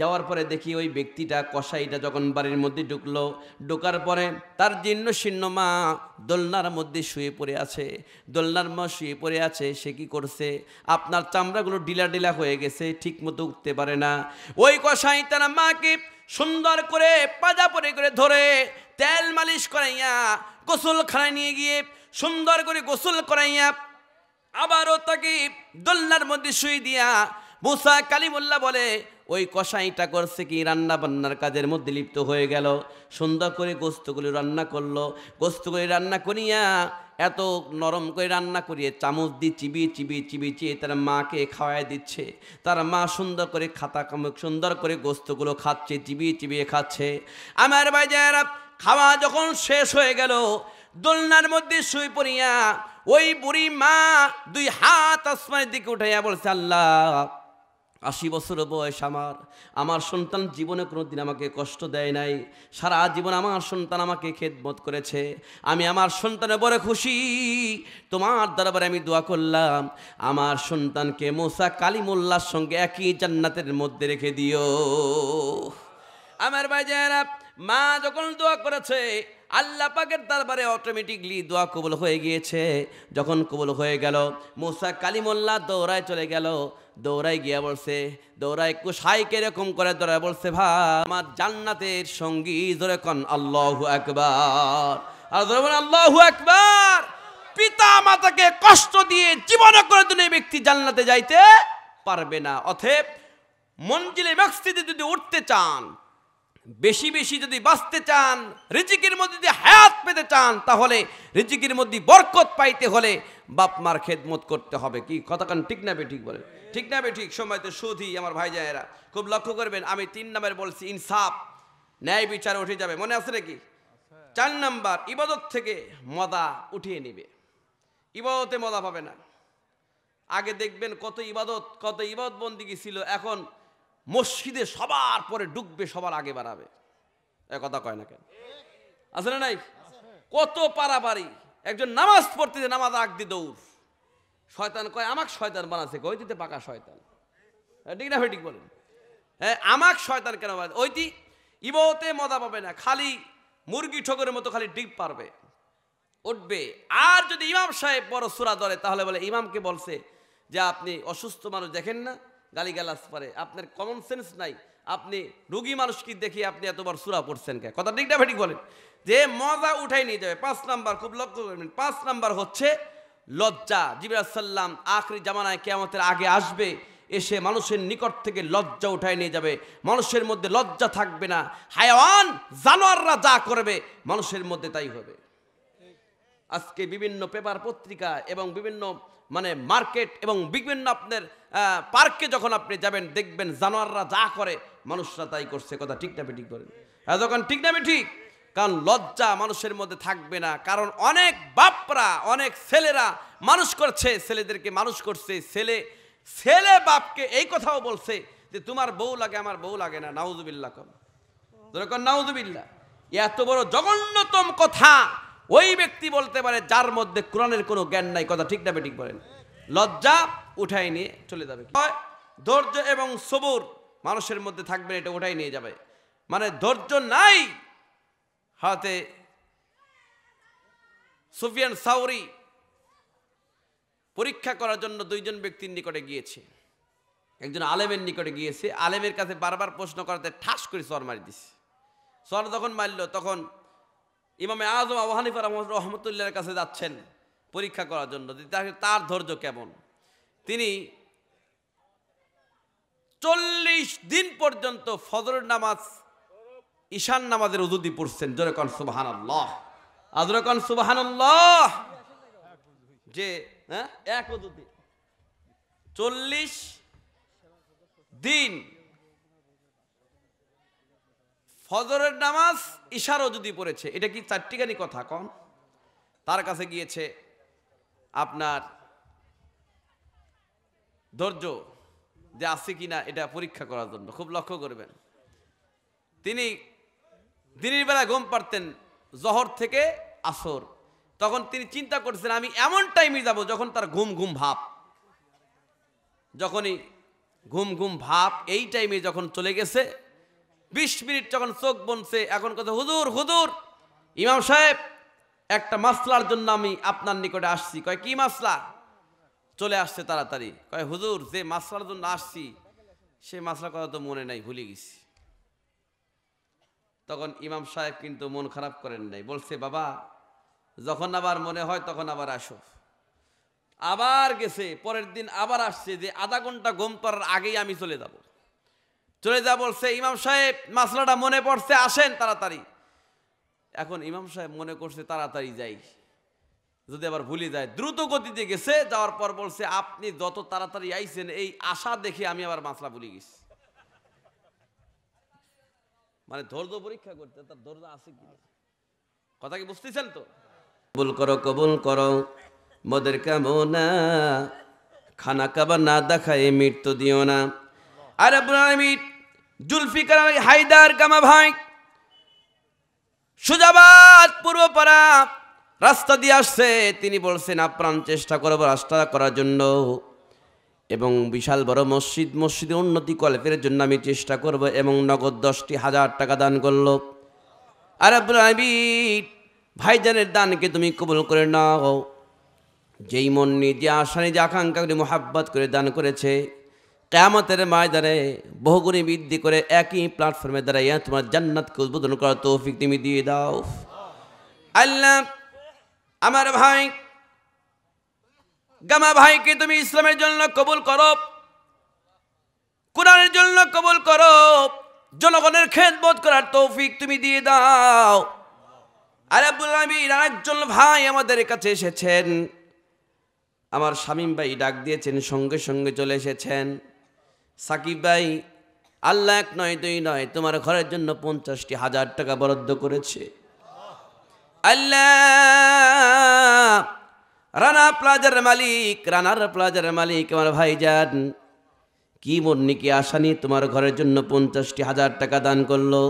যাওয়ার পরে দেখি ওই ব্যক্তিটা, কসাইটা যখন বাড়ির মধ্যে ঢুকলো, ঢোকার পরে তার জীর্ণ শীর্ণ মা দোলনার মধ্যে শুয়ে পড়ে আছে। দোলনার মা শুয়ে পড়ে আছে, সে কি করছে, আপনার চামড়াগুলো ডিলা ডিলা হয়ে গেছে, ঠিক মতো উঠতে পারে না। ওই কসাই তার মাকে সুন্দর করে পাজা পরে করে ধরে তেল মালিশ করাইয়া গোসলখানায় নিয়ে গিয়ে সুন্দর করে গোসল করাইয়া আবারও তাকে দোলনার মধ্যে শুয়ে দিয়া মুসা কালিমুল্লাহ বলে, ওই কসাইটা করছে কি, রান্না বান্নার কাজের মধ্যে লিপ্ত হয়ে গেল। সুন্দর করে গোস্তগুলি রান্না করলো। গোস্তগুলি রান্না করিয়া এত নরম করে রান্না করিয়ে চামচ দিয়ে চিবিয়ে চিবিয়ে চিবিয়ে চিবিয়ে তার মাকে খাওয়াই দিচ্ছে। তার মা সুন্দর করে সুন্দর করে গোস্তগুলো খাচ্ছে, চিবিয়ে চিবিয়ে খাচ্ছে। আমার ভাই যারা খাওয়া যখন শেষ হয়ে গেল, দোলনার মধ্যে শুয়ে পড়িয়া ওই বুড়ি মা 2 হাত আসমানের দিকে উঠাইয়া বলছে, আল্লাহ 80 বছর বয়স আমার সন্তান জীবনে কোনোদিন আমাকে কষ্ট দেয় নাই। সারা জীবন আমার সন্তান আমাকে খেদমত করেছে। আমি আমার সন্তানে বড় খুশি। তোমার দরবারে আমি দোয়া করলাম, আমার সন্তানকে মুসা কালিমুল্লাহর সঙ্গে একই জান্নাতের মধ্যে রেখে দিও। আমার ভাই যারা মা যখন দোয়া করেছে, আল্লাহ পাকের দরবারে অটোমেটিকলি দোয়া কবুল হয়ে গিয়েছে। যখন কবুল হয়ে গেল, মুসা কালিমুল্লাহ দৌড়ায় চলে গেল। দৌড়াই গিয়া বলছে, দৌড়াই কুসাইকে এরকম করে দৌড়ায় বলছে, ভাই আমার জান্নাতের সঙ্গী, ধরে কন আল্লাহু আকবার। আর ধরে বলেন আল্লাহু আকবার। পিতা মাতাকে কষ্ট দিয়ে জীবনে করে দিন এই ব্যক্তি জান্নাতে যাইতে পারবে না। অতএব মঞ্জিলে মাকসুদে যদি উঠতে চান, বেশি বেশি যদি বাঁচতে চান, রিজিকের মধ্যে যদি হায়াত পেতে চান, তাহলে রিজিকের মধ্যে বরকত পাইতে হলে বাপ মার খেদমত করতে হবে। কি কথা কান ঠিক না বেঠিক বলে? ঠিক না বেঠিক? সময় তো সুধি আমার ভাই জায়েরা খুব লক্ষ্য করবেন। আমি 3 নম্বর বলছি ইনসাফ, ন্যায় বিচার উঠে যাবে, মনে আছে নাকি? 4 নম্বর ইবাদত থেকে মদা উঠিয়ে নেবে। ইবাদতে মদা পাবে না। আগে দেখবেন কত ইবাদত বন্দিগি ছিল, এখন মসজিদে সবার পরে ঢুকবে, সবার আগে বাড়াবে। কথা কয় না কেন? আছে না নাই? কত পারাবাড়ি। একজন নামাজ পড়তে নামাজ আগ দিয়ে দৌড়। শয়তান কয় আমাকে শয়তান বানাচ্ছে, কই দিতে পাকা শয়তান। ঠিক না ঠিক বলেন? হ্যাঁ, আমাকে শয়তান কেন বানাচ্ছে? ওইটি ইবাদতে মজা পাবে না, খালি মুরগি ঠোকরের মতো খালি ডিপ পারবে, উঠবে। আর যদি ইমাম সাহেব বড় সূরা ধরে, তাহলে বলে ইমামকে বলছে যে আপনি অসুস্থ মানুষ দেখেন না, গালিগালাজ পারে, আপনার কমন সেন্স নাই, আপনি রুগী মানুষকে দেখি আপনি এতবার সূরা পড়ছেন কে? কথা ঠিক না ঠিক বলেন? যে মজা উঠাই নিয়ে যাবে। 5 নাম্বার খুব লক্ষ্য করবেন, 5 নাম্বার হচ্ছে লজ্জা। জিবরাইল সাল্লাম আখরি জামানায় কিয়ামতের আগে আসবে, এসে মানুষের নিকট থেকে লজ্জা উঠাই নিয়ে যাবে। মানুষের মধ্যে লজ্জা থাকবে না, হায়াওয়ান জানোয়াররা যা করবে মানুষের মধ্যে তাই হবে। আজকে বিভিন্ন পেপার পত্রিকা এবং বিভিন্ন মানে মার্কেট এবং বিভিন্ন আপনার পার্কে যখন আপনি যাবেন দেখবেন জানোয়াররা যা করে মানুষরা তাই করছে। কথা ঠিক না ঠিক করেন? যখন ঠিক না ঠিক, কারণ লজ্জা মানুষের মধ্যে থাকবে না। কারণ অনেক বাপরা অনেক ছেলেরা মানুষ করছে, ছেলেদেরকে মানুষ করছে, ছেলে বাপকে এই কথাও বলছে যে তোমার বউ লাগে আমার বউ লাগে না। নাউজুবিল্লাহ কম যখন নাউজুবিল্লাহ, এত বড় জঘন্যতম কথা ওই ব্যক্তি বলতে পারে যার মধ্যে কোরআনের কোনো জ্ঞান নাই। কথা ঠিক না ঠিক বলেন? লজ্জা উঠাই নিয়ে চলে যাবে। ধৈর্য এবং সবুর মানুষের মধ্যে থাকবে, এটা উঠাই নিয়ে যাবে। মানে ধৈর্য নাই। হাতে সুফিয়ান সাউরি পরীক্ষা করার জন্য 2 জন ব্যক্তির নিকটে গিয়েছে। একজন আলেমের নিকটে গিয়েছে, আলেমের কাছে বারবার প্রশ্ন করাতে ঠাস করে সর মারি দিছে। সর যখন মারল তখন ইমামে আজম আবু হানিফা রহমতুল্লাহর কাছে যাচ্ছেন পরীক্ষা করার জন্য তার ধৈর্য কেমন। তিনি 40 দিন পর্যন্ত ফজরের নামাজ ঈশান নামাজের উযুদি পড়ছেন। জোরে কোন সুবহানাল্লাহ, আজরে কোন সুবহানাল্লাহ। যে এক উযুদি 40 দিন ফজরের নামাজ ঈশার উযুদি পড়েছে। এটা কি চারটিখানি কথা কম? তার কাছে গিয়েছে আপনার ধৈর্য যে আছে কিনা এটা পরীক্ষা করার জন্য। খুব লক্ষ্য করবেন, তিনি দিনের বেলা ঘুম পারতেন জহর থেকে আসর। তখন তিনি চিন্তা করছেন আমি এমন টাইমে যাব যখন তার ঘুম ভাব, যখনই ঘুম ভাব এই টাইমে যখন চলে গেছে 20 মিনিট যখন চোখ বনছে, এখন কথা হুজুর ইমাম সাহেব একটা মাসলার জন্য আমি আপনার নিকটে আসছি। কয় কি মাসলা? চলে আসছে তাড়াতাড়ি। কয় হুজুর যে মাসলার জন্য আসছি সে মাসলার কথা তো মনে নাই, ভুলে গেছি। তখন ইমাম সাহেব কিন্তু মন খারাপ করেন নাই, বলছে বাবা যখন আবার মনে হয় তখন আবার আসো। আবার গেছে, পরের দিন আবার আসছে যে আধা ঘন্টা ঘুম করার আগেই আমি চলে যাব। বলছে ইমাম সাহেব মাসলাটা মনে পড়ছে, আসেন তাড়াতাড়ি। এখন ইমাম সাহেব মনে করছে তাড়াতাড়ি যাই, যদি আবার ভুলে যায়, দ্রুত গতিতে গেছে। যাওয়ার পর বলছে আপনি যত তাড়াতাড়ি আইছেন এই আশা দেখে আমি আবার মাসলা ভুলে গেছি। মানে ধৈর্য পরীক্ষা করতে, তার ধৈর্য আছে কি? কথা কি বুঝতেছেন তো? কবুল করো মোদের কামনা, খানা কাবা না দেখায় মৃত্যু দিও না। আর জুলফিকার হায়দার কামা ভাই সুজাবাদ পূর্বপাড়া রাস্তা দিয়ে আসছে। তিনি বলছেন আপ্রাণ চেষ্টা করবো রাস্তা করার জন্য এবং বিশাল বড় মসজিদের উন্নতি কল্পের জন্য আমি চেষ্টা করব, এবং নগদ 10,000 টাকা দান করলো। আর ভাইজানের দানকে তুমি কবুল করে নাও। যেই মন নিয়ে যে আশা নিয়ে যে আকাঙ্ক্ষা করে মোহাব্বত করে দান করেছে, কিয়ামতের ময়দানে বহুগুণে বৃদ্ধি করে একই প্ল্যাটফর্মে দাঁড়াইয়া তোমার জান্নাতকে উদ্বোধন করার তৌফিক তুমি দিয়ে দাও। আল্লাহ আমার ভাই গামা ভাইকে তুমি ইসলামের জন্য কবুল করো, কোরআনের জন্য কবুল করো, জনগণের খেদমত করার তৌফিক তুমি দিয়ে দাও। আর আরেকজন ভাই আমাদের কাছে এসেছেন, আমার শামীম ভাই ডাক দিয়েছেন, সঙ্গে সঙ্গে চলে এসেছেন। সাকিব ভাই আল্লাহ 1 নয় 2 নয় তোমার ঘরের জন্য 50,000 টাকা বরাদ্দ করেছে। আল্লাহ রানার প্লাজার মালিক আমার ভাইজান কি মন্নি কি আশা নিয়ে তোমার ঘরের জন্য 50,000 টাকা দান করলো।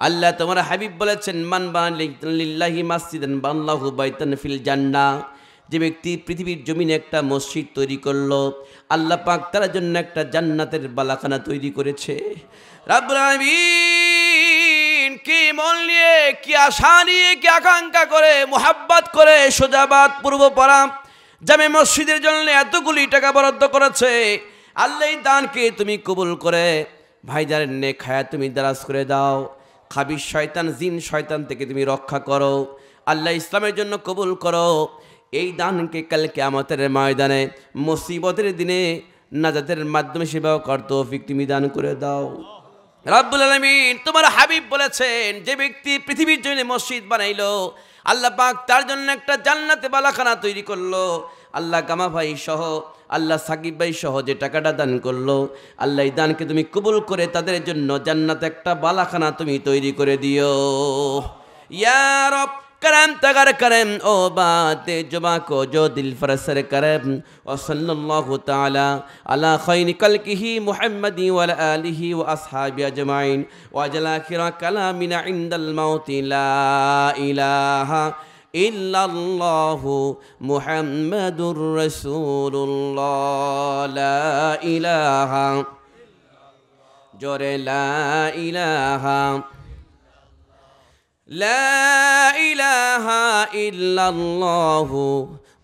আল্লাহ তোমার হাবিব বলেছেন মান বানালিল্লাহি মাসজিদান বানাল্লাহু বাইতান ফিল জান্নাহ, যে ব্যক্তি পৃথিবীর জমিনে একটা মসজিদ তৈরি করলো আল্লাহ পাক তার জন্য একটা জান্নাতের বালাখানা তৈরি করেছে। রব্বুল আলামিন কি মন নিয়ে কি আশা নিয়ে কি আকাঙ্ক্ষা করে মুহাব্বত করে সোজাবাদ পূর্বপাড়া জামে মসজিদের জন্য এতগুলি টাকা বরাদ্দ করেছে। আল্লাহ এই দানকে তুমি কবুল করে ভাইজানের নেক হায়াত তুমি দারাজ করে দাও, খাবিস শয়তান জিন শয়তান থেকে তুমি রক্ষা করো, আল্লাহ ইসলামের জন্য কবুল করো। এই দানকে কাল কিয়ামতের ময়দানে মুসিবতের দিনে নাজাতের মাধ্যমে সেবা করতে তৌফিক তুমি দান করে দাও। রাব্বুল আলামিন তোমার হাবিব বলেছেন, যে ব্যক্তি পৃথিবীর জন্য মসজিদ বানাইলো, আল্লাহ পাক তার জন্য একটা জান্নাতে বালাখানা তৈরি করলো। আল্লাহ গামা ভাই সহ, আল্লাহ সাকিব ভাই সহ যে টাকাটা দান করলো, আল্লাহ এই দানকে তুমি কবুল করে তাদের জন্য জান্নাতে একটা বালাখানা তুমি তৈরি করে দিও। ইয়া রব करम तगर करम ओ बात जुबा को जो दिल फरसर करम व सल्लल्लाहु ताला अला खैर कल्किही मुहम्मदी व आलिही व अस्हाबी अजमाइन व जला खिरा कलामिना इंदल मौत ला इलाहा इल्लल्लाहु मुहम्मदुर रसूलुल्लाह ला इलाहा जोरे ला इलाहा লা ইলাহা ইল্লাল্লাহু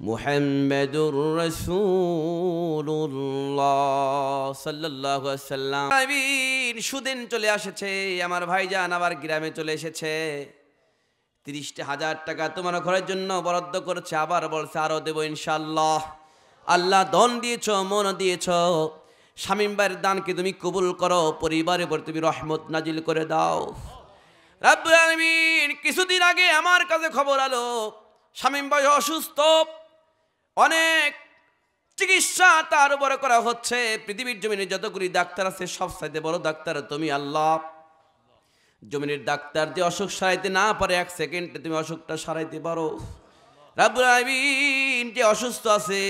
মুহাম্মাদুর রাসূলুল্লাহ সাল্লাল্লাহু আলাইহি ওয়াসাল্লাম। আমিন। সুদিন চলে এসেছে, আমার ভাইজান আবার গ্রামে চলে এসেছে। 30,000 টাকা তোমার ঘরের জন্য বরাদ্দ করেছে, আবার বলছে আরো দেব ইনশাআল্লাহ। আল্লাহ ধন দিয়েছ, মন দিয়েছ, শামীম ভাইয়ের দানকে তুমি কবুল করো, পরিবারের উপর তুমি রহমত নাজিল করে দাও। রাব্বুল আলামিন কিছুদিন আগে আমার কাছে খবর আলো, শামীম ভাই অসুস্থ, অনেক চিকিৎসা তার উপরে করা হচ্ছে। পৃথিবীর জমিনে যতগুলি ডাক্তার আছে সব চাইতে বড় ডাক্তার তুমি আল্লাহ। জমিনের ডাক্তার যে অসুখ সারাইতে না পারে, 1 সেকেন্ডে তুমি অসুখটা সারাইতে পারো। রাব্বুল আলামিন যে অসুস্থ আছে,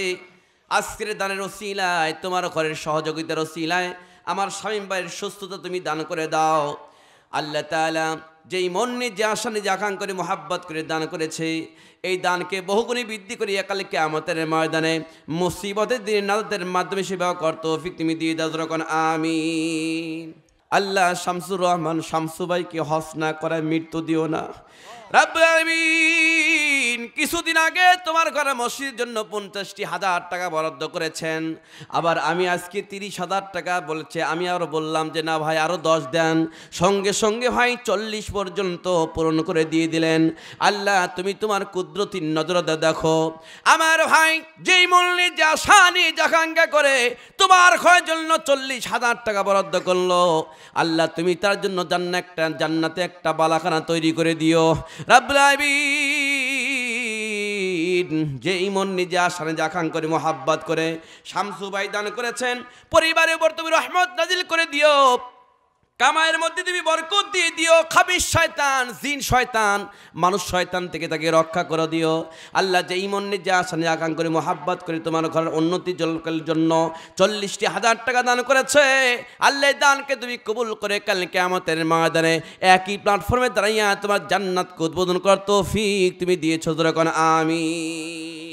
আজকের দানের ওসিলায়, তোমার ঘরের সহযোগিতার ওসিলায় আমার শামীম ভাইয়ের সুস্থতা তুমি দান করে দাও। আল্লাহ তাআলা যেই মন নিয়ে, যে আশা নিয়ে, যে আকাঙ্ক্ষা করে, মোহাব্বত করে দান করেছে, এই দানকে বহুগুণে বৃদ্ধি করে কাল কিয়ামতের ময়দানে মুসিবতের দিনে নাজাতের মাধ্যমে সেবা করতে তৌফিক তুমি দিয়ে দাও। যখন আমিন। আল্লাহ শামসুর রহমান শামসু ভাইকে হজ না করায় মৃত্যু দিও না। রাব্বুল আলামিন কিছুদিন আগে তোমার ঘরে মসজিদের জন্য 50,000 টাকা বরাদ্দ করেছেন, আবার আমি আজকে 30,000 টাকা বলছে। আমি আরো বললাম যে না ভাই আরো 10 দেন, সঙ্গে সঙ্গে ভাই 40 পর্যন্ত পূরণ করে দিয়ে দিলেন। আল্লাহ তুমি তোমার কুদরতির নজরে দেখো, আমার ভাই যেই মূল্যে যে আশা নিয়ে আকাঙ্ক্ষা করে তোমার ঘরের জন্য 40,000 টাকা বরাদ্দ করলো, আল্লাহ তুমি তার জন্য জান্নাতে একটা বালাখানা তৈরি করে দিও। রাব্বুল আলামিন যে ইমন নিজে আশানে জাখান করে মোহাব্বত করে শামসু ভাই দান করেছেন, পরিবারের উপর তুমি রহমত নাজিল করে দিও, কামাইয়ের মধ্যে তুমি বরকত দিয়ে দিও, খাবিস শয়তান জিন শয়তান মানুষ শয়তান থেকে তাকে রক্ষা করে দিও। আল্লাহ যে ইমন নিজে আশানে জাখান করে মোহাব্বত করে তোমার ঘরের উন্নতির জন্য 40,000 টাকা দান করেছে, আল্লাহ দানকে তুমি কবুল করে কাল কিয়ামতের ময়দানে একই প্ল্যাটফর্মে দাঁড়াইয়া তোমার জান্নাতকে উদ্বোধন করার তৌফিক তুমি দিয়েছো। যখন আমিন।